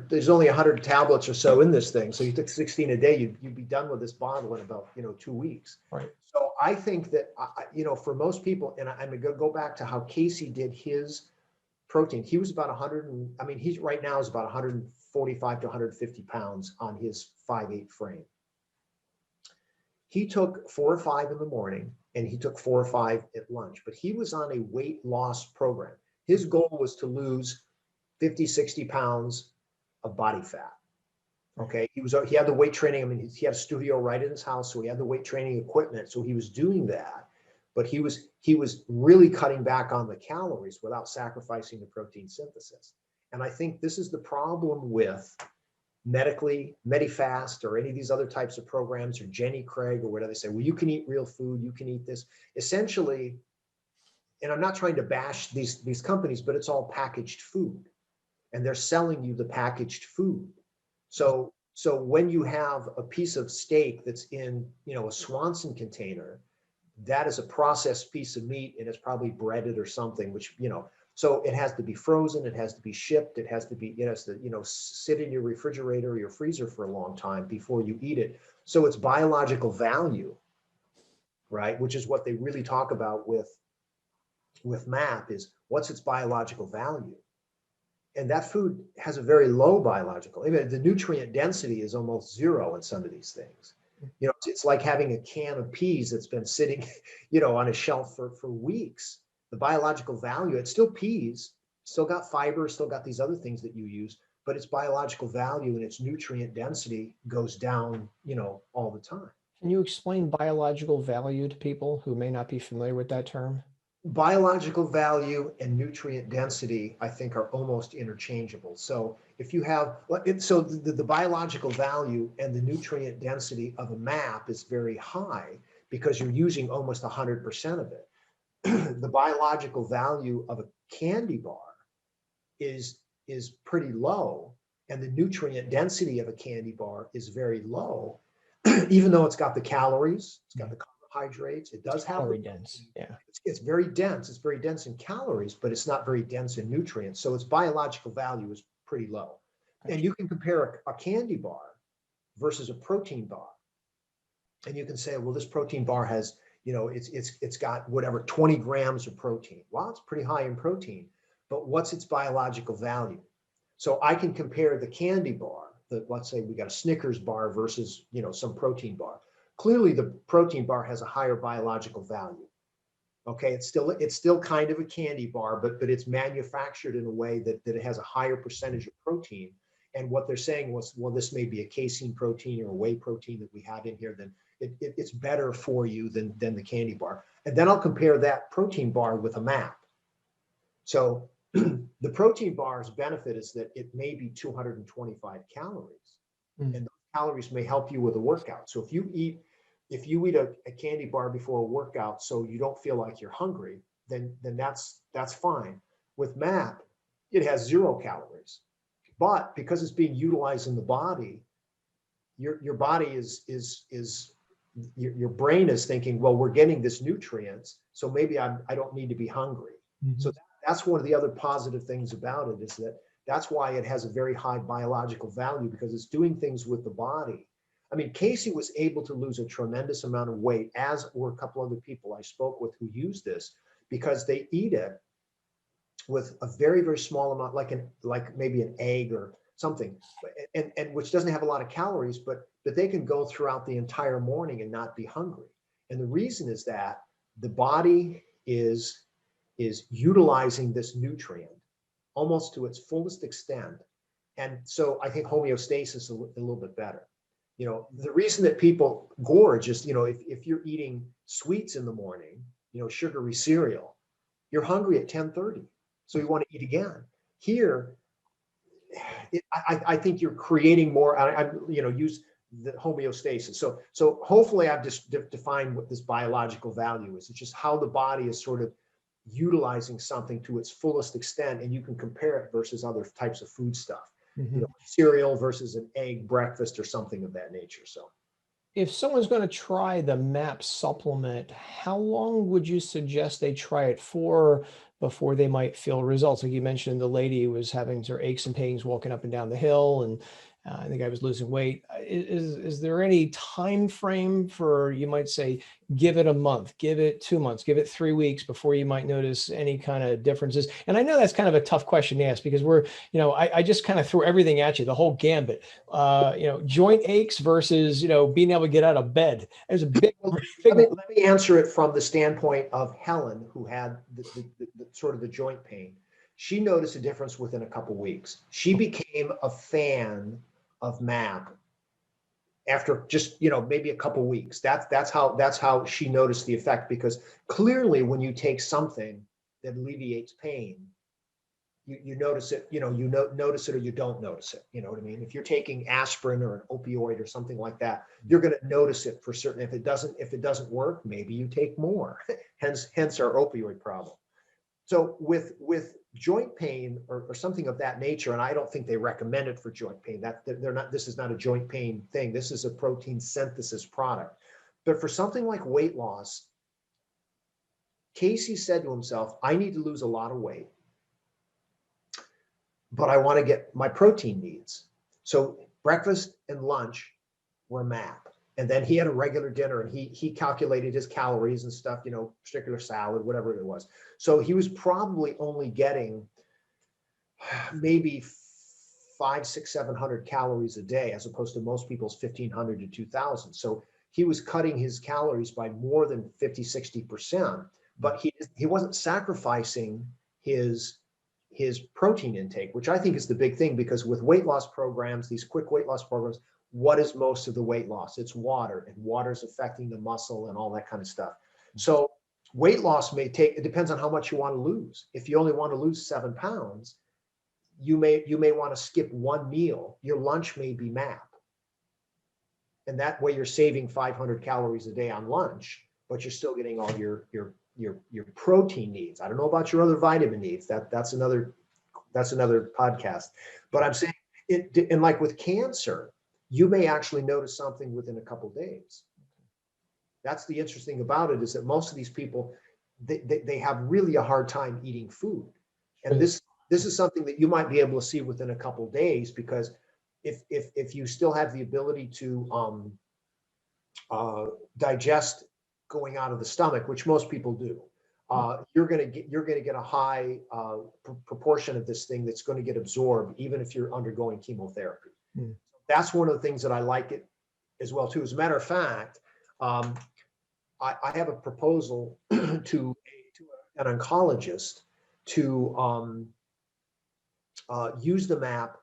There's only 100 tablets or so in this thing. So you took 16 a day, you'd be done with this bottle in about, 2 weeks.
Right.
So I think that, for most people, and I'm going to go back to how Casey did his protein. He was about 100, he's right now is about 145 to 150 pounds on his 5'8" frame. He took 4 or 5 in the morning, and he took 4 or 5 at lunch, but he was on a weight loss program. His goal was to lose 50, 60 pounds of body fat. Okay. He had the weight training. He had a studio right in his house, so he had the weight training equipment. So he was doing that, but he was really cutting back on the calories without sacrificing the protein synthesis. And I think this is the problem with Medifast or any of these other types of programs, or Jenny Craig or whatever. They say, well, you can eat real food, you can eat this. Essentially, and I'm not trying to bash these companies, but it's all packaged food, and they're selling you the packaged food. So when you have a piece of steak that's in, a Swanson container, that is a processed piece of meat, and it's probably breaded or something, which, so it has to be frozen, it has to be shipped, it has to be, sit in your refrigerator or your freezer for a long time before you eat it. So it's biological value, right? Which is what they really talk about with MAP, is what's its biological value. And that food has a very low biological, the nutrient density is almost 0 in some of these things. It's like having a can of peas that's been sitting, on a shelf for weeks. The biological value, it's still peas, still got fiber, still got these other things that you use, but its biological value and its nutrient density goes down, all the time.
Can you explain biological value to people who may not be familiar with that term?
Biological value and nutrient density, I think, are almost interchangeable. So if you have, so the biological value and the nutrient density of a MAP is very high because you're using almost 100% of it. The biological value of a candy bar is pretty low, and the nutrient density of a candy bar is very low, even though it's got the calories, it's got the carbohydrates, it does have
calorie dense. Yeah.
It's very dense. It's very dense in calories, but it's not very dense in nutrients. So its biological value is pretty low. Gotcha. And you can compare a candy bar versus a protein bar. And you can say, well, this protein bar has, it's got whatever, 20 grams of protein. Well, it's pretty high in protein, but what's its biological value? So I can compare the candy bar, let's say we got a Snickers bar versus, some protein bar. Clearly the protein bar has a higher biological value. Okay, it's still kind of a candy bar, but it's manufactured in a way that it has a higher percentage of protein. And what they're saying was, well, this may be a casein protein or a whey protein that we have in here, then it's better for you than the candy bar. And then I'll compare that protein bar with a MAP. So the protein bar's benefit is that it may be 225 calories, and those calories may help you with a workout. So if you eat a candy bar before a workout so you don't feel like you're hungry, then that's fine. With MAP, it has 0 calories. But because it's being utilized in the body, your body your brain is thinking, well, we're getting this nutrients, so maybe I don't need to be hungry. Mm-hmm. So that's one of the other positive things about it, is that's why it has a very high biological value, because it's doing things with the body. Casey was able to lose a tremendous amount of weight, as were a couple other people I spoke with who use this, because they eat it with a very, very small amount, like maybe an egg or something, and which doesn't have a lot of calories, but they can go throughout the entire morning and not be hungry. And the reason is that the body is utilizing this nutrient almost to its fullest extent. And so I think homeostasis is a little bit better. The reason that people gorge is, if you're eating sweets in the morning, sugary cereal, you're hungry at 10:30. So you want to eat again. Here, I think you're creating more, use the homeostasis. So hopefully I've just defined what this biological value is. It's just how the body is sort of utilizing something to its fullest extent, and you can compare it versus other types of food stuff. Cereal versus an egg breakfast or something of that nature. So
if someone's going to try the MAP supplement, how long would you suggest they try it for before they might feel results? Like you mentioned, the lady was having her aches and pains walking up and down the hill, and I think I was losing weight. Is there any time frame for, you might say, give it a month, give it 2 months, give it 3 weeks before you might notice any kind of differences? And I know that's kind of a tough question to ask because I just kind of threw everything at you, the whole gambit. Joint aches versus, being able to get out of bed. There's a big.
Let me answer it from the standpoint of Helen, who had the sort of the joint pain. She noticed a difference within a couple weeks. She became a fan of MAP after just maybe a couple weeks. That's how she noticed the effect, because clearly when you take something that alleviates pain, you notice it, notice it or you don't notice it. You know what I mean? If you're taking aspirin or an opioid or something like that, you're going to notice it for certain. If it doesn't work, maybe you take more. hence our opioid problem. So with joint pain or something of that nature, and I don't think they recommend it for joint pain. This is not a joint pain thing. This is a protein synthesis product. But for something like weight loss, Casey said to himself, I need to lose a lot of weight, but I want to get my protein needs. So breakfast and lunch were MAP. And then he had a regular dinner, and he calculated his calories and stuff, particular salad, whatever it was. So he was probably only getting maybe 500, 600, 700 calories a day, as opposed to most people's 1,500 to 2,000. So he was cutting his calories by more than 50, 60%, but he wasn't sacrificing his protein intake, which I think is the big thing, because with weight loss programs, these quick weight loss programs, what is most of the weight loss? It's water, and water is affecting the muscle and all that kind of stuff. So weight loss it depends on how much you want to lose. If you only want to lose 7 pounds, you may want to skip one meal. Your lunch may be MAP. And that way you're saving 500 calories a day on lunch, but you're still getting all your protein needs. I don't know about your other vitamin needs. That's another podcast. But I'm saying and like with cancer, you may actually notice something within a couple of days. That's the interesting about it, is that most of these people, they have really a hard time eating food. And this is something that you might be able to see within a couple of days, because if you still have the ability to digest going out of the stomach, which most people do, you're going to get a high proportion of this thing that's going to get absorbed, even if you're undergoing chemotherapy. That's one of the things that I like it as well too. As a matter of fact, I have a proposal to an oncologist to use the MAP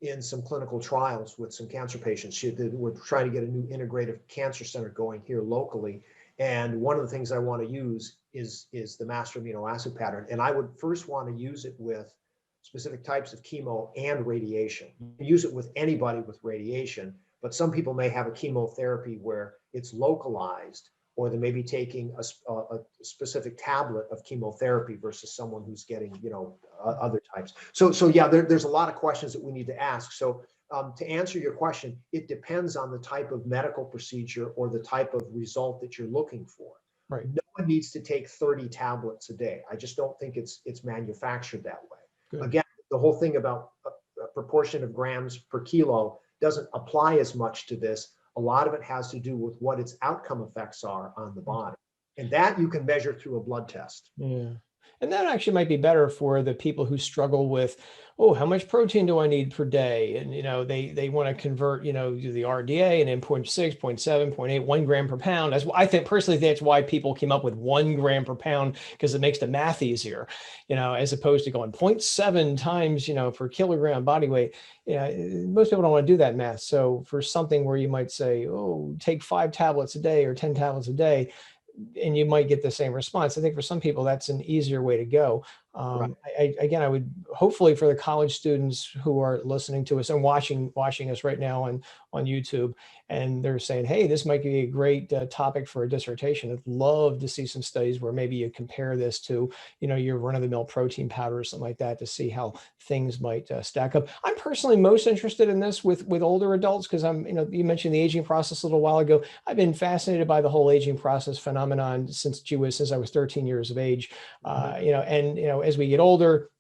in some clinical trials with some cancer patients. We're trying to get a new integrative cancer center going here locally. And one of the things I want to use is the Master Amino Acid Pattern. And I would first want to use it with specific types of chemo and radiation. You can use it with anybody with radiation, but some people may have a chemotherapy where it's localized, or they may be taking a specific tablet of chemotherapy versus someone who's getting, other types. So yeah, there's a lot of questions that we need to ask. So to answer your question, it depends on the type of medical procedure or the type of result that you're looking for.
Right.
No one needs to take 30 tablets a day. I just don't think it's manufactured that way. Good. Again, the whole thing about a proportion of grams per kilo doesn't apply as much to this. A lot of it has to do with what its outcome effects are on the body. And that you can measure through a blood test.
Yeah. And that actually might be better for the people who struggle with, oh, how much protein do I need per day? And, they want to convert, to the RDA and then 0.6, 0.7, 0.8, 1 gram per pound. I think personally, that's why people came up with 1 gram per pound, because it makes the math easier, as opposed to going 0.7 times, per kilogram body weight. Most people don't want to do that math. So for something where you might say, oh, take 5 tablets a day or 10 tablets a day, and you might get the same response. I think for some people, that's an easier way to go.
Right.
Again, I would hopefully for the college students who are listening to us and watching us right now on YouTube, and they're saying, hey, this might be a great topic for a dissertation. I'd love to see some studies where maybe you compare this to, your run-of-the-mill protein powder or something like that to see how things might stack up. I'm personally most interested in this with older adults because you mentioned the aging process a little while ago. I've been fascinated by the whole aging process phenomenon since I was 13 years of age. As we get older,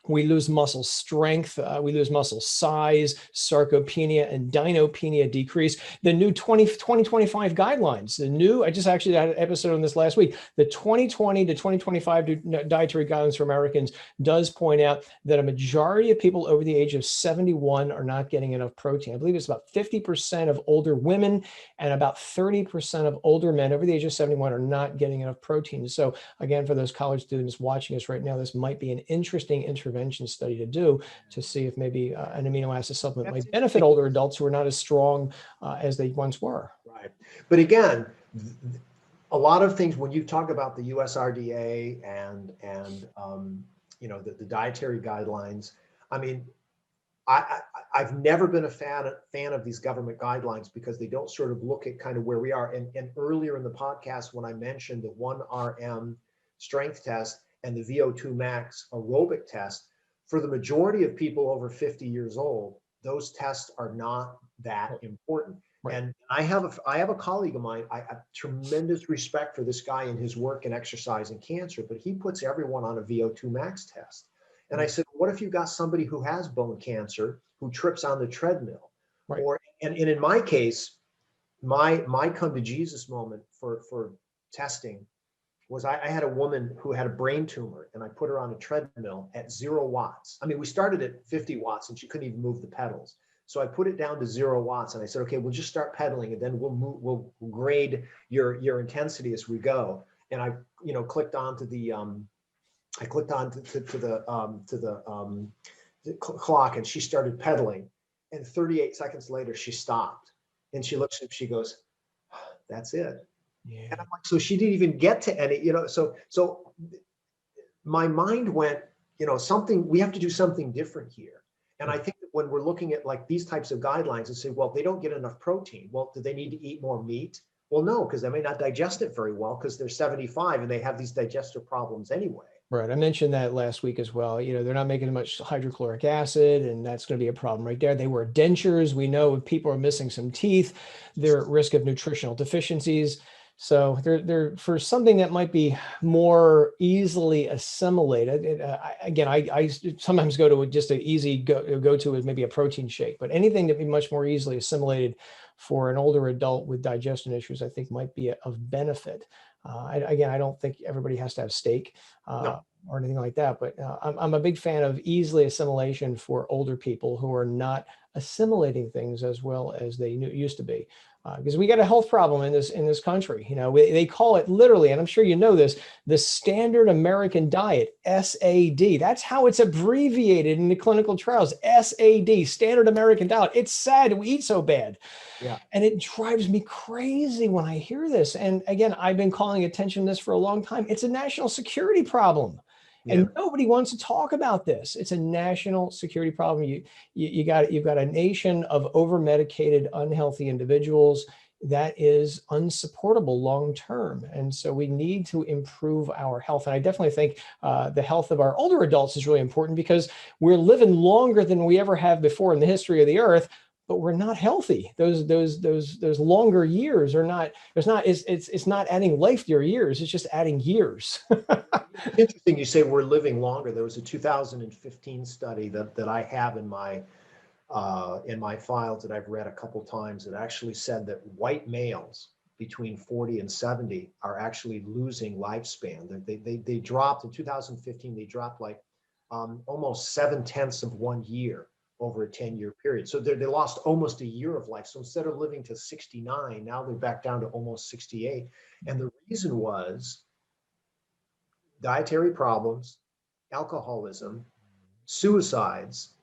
we lose muscle strength, we lose muscle size, sarcopenia and dynopenia decrease. The new 2025 guidelines, I just actually had an episode on this last week. The 2020 to 2025 dietary guidelines for Americans does point out that a majority of people over the age of 71 are not getting enough protein. I believe it's about 50% of older women and about 30% of older men over the age of 71 are not getting enough protein. So again, for those college students watching us right now, this might be an interesting intervention study to do to see if maybe an amino acid supplement might benefit older adults who are not as strong as they once were.
Right. But again, a lot of things when you talk about the USRDA and the dietary guidelines, I mean, I've never been a fan of these government guidelines because they don't sort of look at kind of where we are. And earlier in the podcast, when I mentioned the 1RM strength test and the VO2 max aerobic test, for the majority of people over 50 years old, those tests are not that important. Right. And I have a colleague of mine. I have tremendous respect for this guy and his work in exercise and cancer, but he puts everyone on a VO2 max test. And I said, what if you got somebody who has bone cancer who trips on the treadmill? Right. And in my case, my come to Jesus moment for testing was I had a woman who had a brain tumor and I put her on a treadmill at 0 watts. I mean, we started at 50 watts and she couldn't even move the pedals. So I put it down to 0 watts and I said, okay, we'll just start pedaling and then we'll grade your intensity as we go. And I, clicked onto the clock and she started pedaling, and 38 seconds later she stopped and she looks at me, she goes, that's it. Yeah. And I'm like, so she didn't even get to any, so my mind went, we have to do something different here. And I think that when we're looking at like these types of guidelines and say, well, they don't get enough protein. Well, do they need to eat more meat? Well, no, because they may not digest it very well because they're 75 and they have these digestive problems anyway.
Right. I mentioned that last week as well. They're not making much hydrochloric acid, and that's going to be a problem right there. They wear dentures. We know if people are missing some teeth, they're at risk of nutritional deficiencies. So they're for something that might be more easily assimilated. I sometimes go to just an easy go to is maybe a protein shake, but anything that be much more easily assimilated for an older adult with digestion issues, I think might be of benefit. I don't think everybody has to have steak or anything like that, but I'm a big fan of easily assimilation for older people who are not assimilating things as well as they used to be. Because we got a health problem in this country. They call it literally, and I'm sure you know this, the Standard American Diet, SAD. That's how it's abbreviated in the clinical trials, SAD, Standard American Diet. It's sad we eat so bad. Yeah. And it drives me crazy when I hear this. And again, I've been calling attention to this for a long time. It's a national security problem. Yeah. And nobody wants to talk about this. It's a national security problem. You've got a nation of over-medicated, unhealthy individuals that is unsupportable long-term. And so we need to improve our health. And I definitely think the health of our older adults is really important because we're living longer than we ever have before in the history of the earth, but we're not healthy. Those longer years are not, it's not adding life to your years. It's just adding years.
It's interesting you say we're living longer. There was a 2015 study that I have in my files that I've read a couple times that actually said that white males between 40 and 70 are actually losing lifespan. They dropped in 2015, they dropped like almost 7/10 of 1 year over a 10-year period. So they lost almost a year of life. So instead of living to 69, now they're back down to almost 68. And the reason was dietary problems, alcoholism, suicides,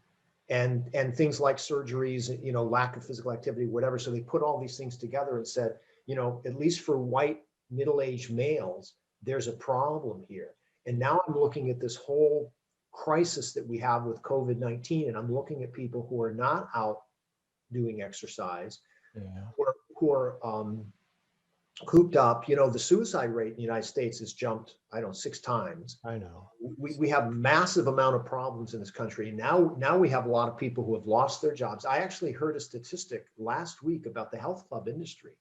and things like surgeries, lack of physical activity, whatever. So they put all these things together and said, at least for white middle-aged males, there's a problem here. And now I'm looking at this whole crisis that we have with COVID-19, and I'm looking at people who are not out doing exercise, who are cooped up. The suicide rate in the United States has jumped, 6 times.
I know.
We have massive amount of problems in this country. And now we have a lot of people who have lost their jobs. I actually heard a statistic last week about the health club industry,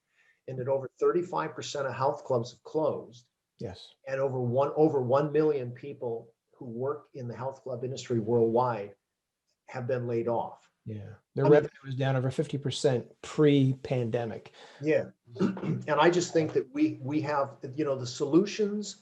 and that over 35% of health clubs have closed.
Yes.
And over 1 million people who work in the health club industry worldwide have been laid off.
Yeah. Their revenue was down over 50% pre-pandemic.
Yeah. And I just think that we have, the solutions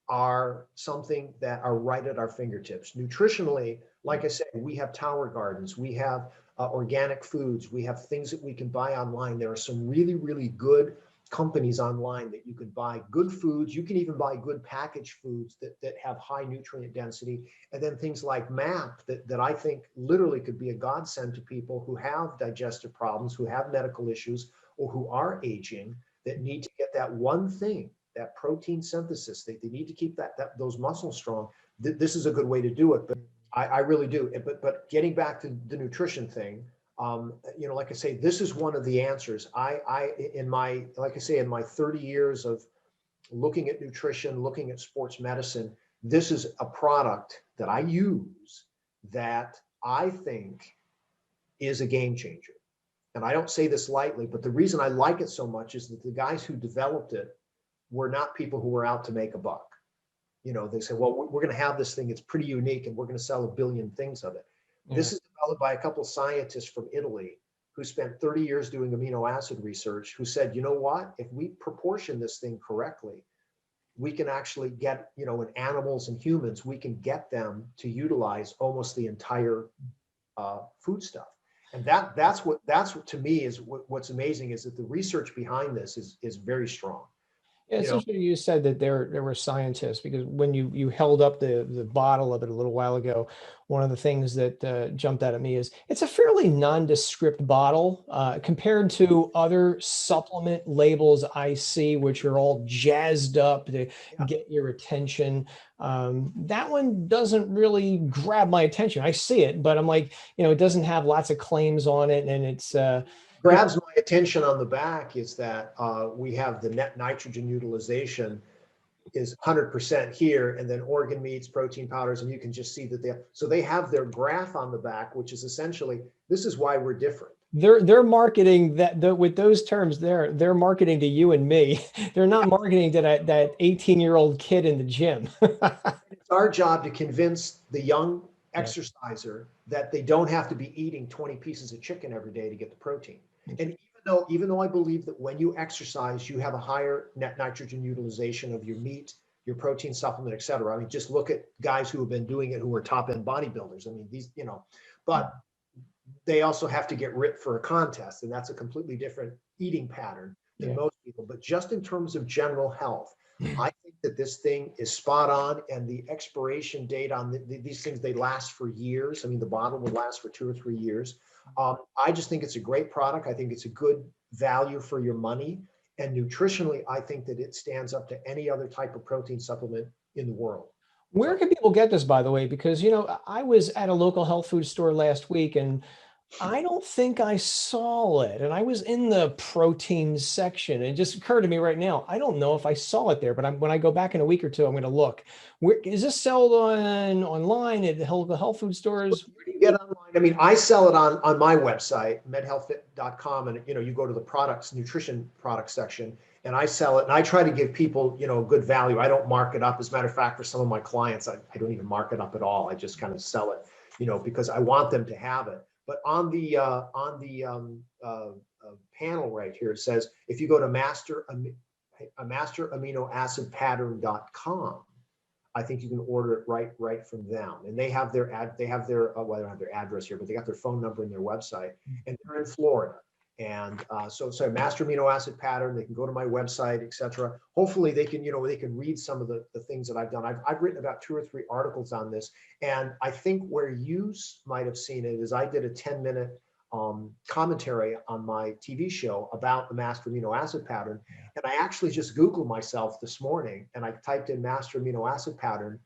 are something that are right at our fingertips. Nutritionally, like I said, we have tower gardens, we have organic foods, we have things that we can buy online. There are some really, really good companies online that you can buy good foods. You can even buy good packaged foods that have high nutrient density. And then things like MAP that I think literally could be a godsend to people who have digestive problems, who have medical issues, or who are aging, that need to get that one thing, that protein synthesis. They need to keep those muscles strong. This is a good way to do it, but I really do. But getting back to the nutrition thing, like I say, this is one of the answers. In my 30 years of looking at nutrition, looking at sports medicine, this is a product that I use that I think is a game changer. And I don't say this lightly, but the reason I like it so much is that the guys who developed it were not people who were out to make a buck. They say, well, we're going to have this thing. It's pretty unique, and we're going to sell 1 billion things of it. Yeah. This is developed by a couple of scientists from Italy who spent 30 years doing amino acid research, who said, you know what, if we proportion this thing correctly, we can actually get, in animals and humans, we can get them to utilize almost the entire food stuff. And that's what to me is what's amazing, is that the research behind this is very strong.
Yeah, it's interesting you said that there were scientists, because when you held up the bottle of it a little while ago, one of the things that jumped out at me is it's a fairly nondescript bottle compared to other supplement labels I see, which are all jazzed up to get your attention. That one doesn't really grab my attention. I see it, but I'm like, it doesn't have lots of claims on it, and it's
grabs my attention on the back is that we have the net nitrogen utilization is 100% here, and then organ meats, protein powders, and you can just see that they have their graph on the back, which is essentially, this is why we're different.
They're marketing with those terms. They're marketing to you and me. They're not marketing to that 18-year-old kid in the gym.
It's our job to convince the young exerciser that they don't have to be eating 20 pieces of chicken every day to get the protein. And even though I believe that when you exercise, you have a higher net nitrogen utilization of your meat, your protein supplement, et cetera. I mean, just look at guys who have been doing it, who are top end bodybuilders. I mean, these, but they also have to get ripped for a contest. And that's a completely different eating pattern than most people. But just in terms of general health, I think that this thing is spot on, and the expiration date on these things, they last for years. I mean, the bottle will last for 2 or 3 years. I just think it's a great product. I think it's a good value for your money. And nutritionally, I think that it stands up to any other type of protein supplement in the world.
Where can people get this, by the way? Because, I was at a local health food store last week, and I don't think I saw it. And I was in the protein section. It just occurred to me right now, I don't know if I saw it there, but when I go back in a week or two, I'm going to look. Where is this sold online at the health food stores?
Where do you get online? I mean, I sell it on my website, medhealthfit.com, and you go to the nutrition products section, and I sell it, and I try to give people, good value. I don't mark it up. As a matter of fact, for some of my clients, I don't even mark it up at all. I just kind of sell it, because I want them to have it. But on the panel right here. It says, if you go to masteraminoacidpattern.com, I think you can order it right from them. And they have their well, they don't have their address here, but they got their phone number and their website, and they're in Florida. And so Master Amino Acid Pattern, they can go to my website, etc. Hopefully they can, they can read some of the things that I've done. I've written about 2 or 3 articles on this. And I think where you might have seen it is I did a 10-minute commentary on my TV show about the Master Amino Acid Pattern. And I actually just Googled myself this morning and I typed in Master Amino Acid Pattern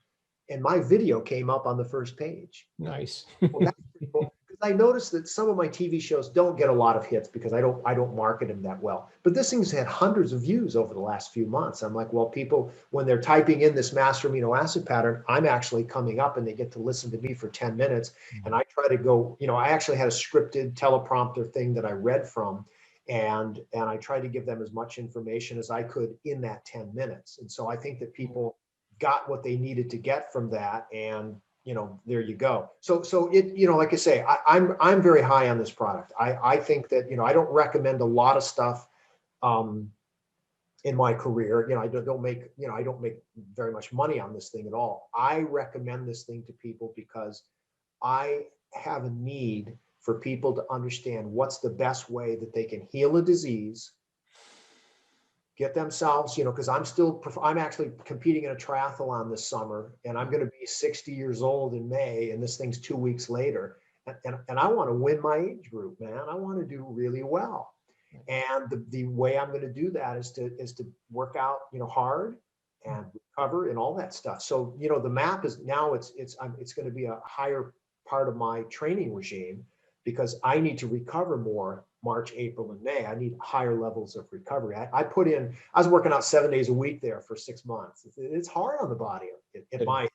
and my video came up on the first page.
Nice.
Well, that's pretty cool. I noticed that some of my TV shows don't get a lot of hits because I don't market them that well. But this thing's had hundreds of views over the last few months. I'm like, well, people, when they're typing in this Master Amino Acid Pattern, I'm actually coming up and they get to listen to me for 10 minutes. And I try to go, I actually had a scripted teleprompter thing that I read from, and I tried to give them as much information as I could in that 10 minutes. And so I think that people got what they needed to get from that, and there you go. So it, like I say, I'm very high on this product. I think that, I don't recommend a lot of stuff in my career. I don't make very much money on this thing at all. I recommend this thing to people because I have a need for people to understand what's the best way that they can heal a disease, get themselves, because I'm actually competing in a triathlon this summer, and I'm going to be 60 years old in May, and this thing's 2 weeks later. And I want to win my age group, man. I want to do really well. And the way I'm going to do that is to work out, hard and recover and all that stuff. So, the MAP is now it's going to be a higher part of my training regime because I need to recover more March, April, and May. I need higher levels of recovery. I was working out 7 days a week there for 6 months. It's hard on the body at my age.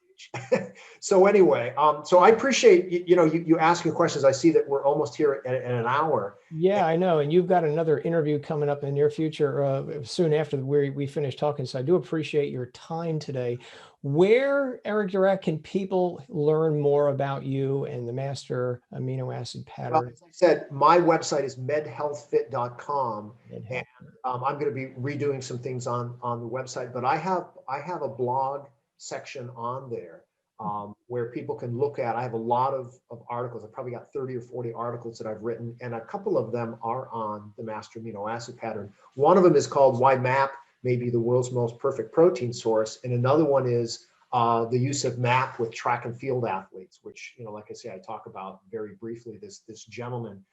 So anyway, so I appreciate, you asking questions. I see that we're almost here at an hour.
Yeah, I know. And you've got another interview coming up in the near future, soon after we finish talking. So I do appreciate your time today. Where, Eric Durak, can people learn more about you and the Master Amino Acid Pattern?
Well, as I said, my website is medhealthfit.com, and I'm going to be redoing some things on the website. But I have a blog section on there where people can look at. I have a lot of articles. I've probably got 30 or 40 articles that I've written, and a couple of them are on the Master Amino Acid Pattern. One of them is called Why MAP may be the world's most perfect protein source, and another one is the use of MAP with track and field athletes, which, like I say, I talk about very briefly. This gentleman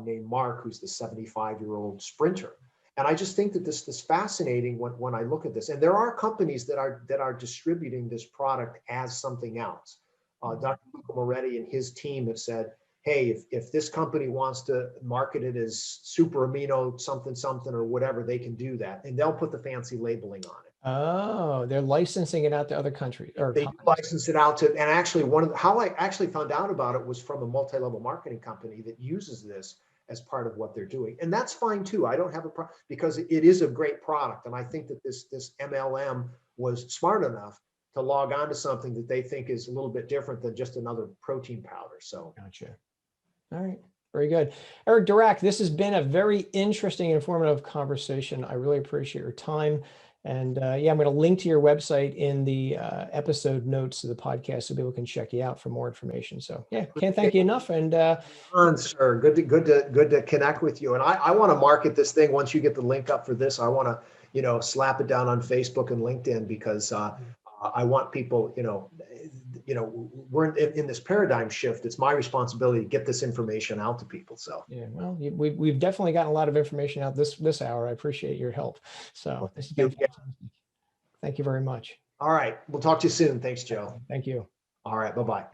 named Mark, who's the 75-year-old sprinter. And I just think that this is fascinating when I look at this. And there are companies that are distributing this product as something else. Dr. Luca Moretti and his team have said, hey, if this company wants to market it as super amino something or whatever, they can do that. And they'll put the fancy labeling on it.
Oh, they're licensing it out to other countries.
They license it out to, and actually how I actually found out about it was from a multi-level marketing company that uses this as part of what they're doing. And that's fine too. I don't have a problem because it is a great product. And I think that this MLM was smart enough to log on to something that they think is a little bit different than just another protein powder. So
gotcha. All right. Very good. Eric Durak, this has been a very interesting and informative conversation. I really appreciate your time. And yeah, I'm going to link to your website in the episode notes of the podcast so people can check you out for more information. So yeah, can't thank you enough. And
sir, good to connect with you. And I want to market this thing. Once you get the link up for this, I want to, slap it down on Facebook and LinkedIn because I want people, we're in this paradigm shift. It's my responsibility to get this information out to people. So yeah,
well, we've definitely gotten a lot of information out this hour. I appreciate your help. So this has been fantastic. Thank you very much.
All right. We'll talk to you soon. Thanks, Joe.
Thank you.
All right. Bye-bye.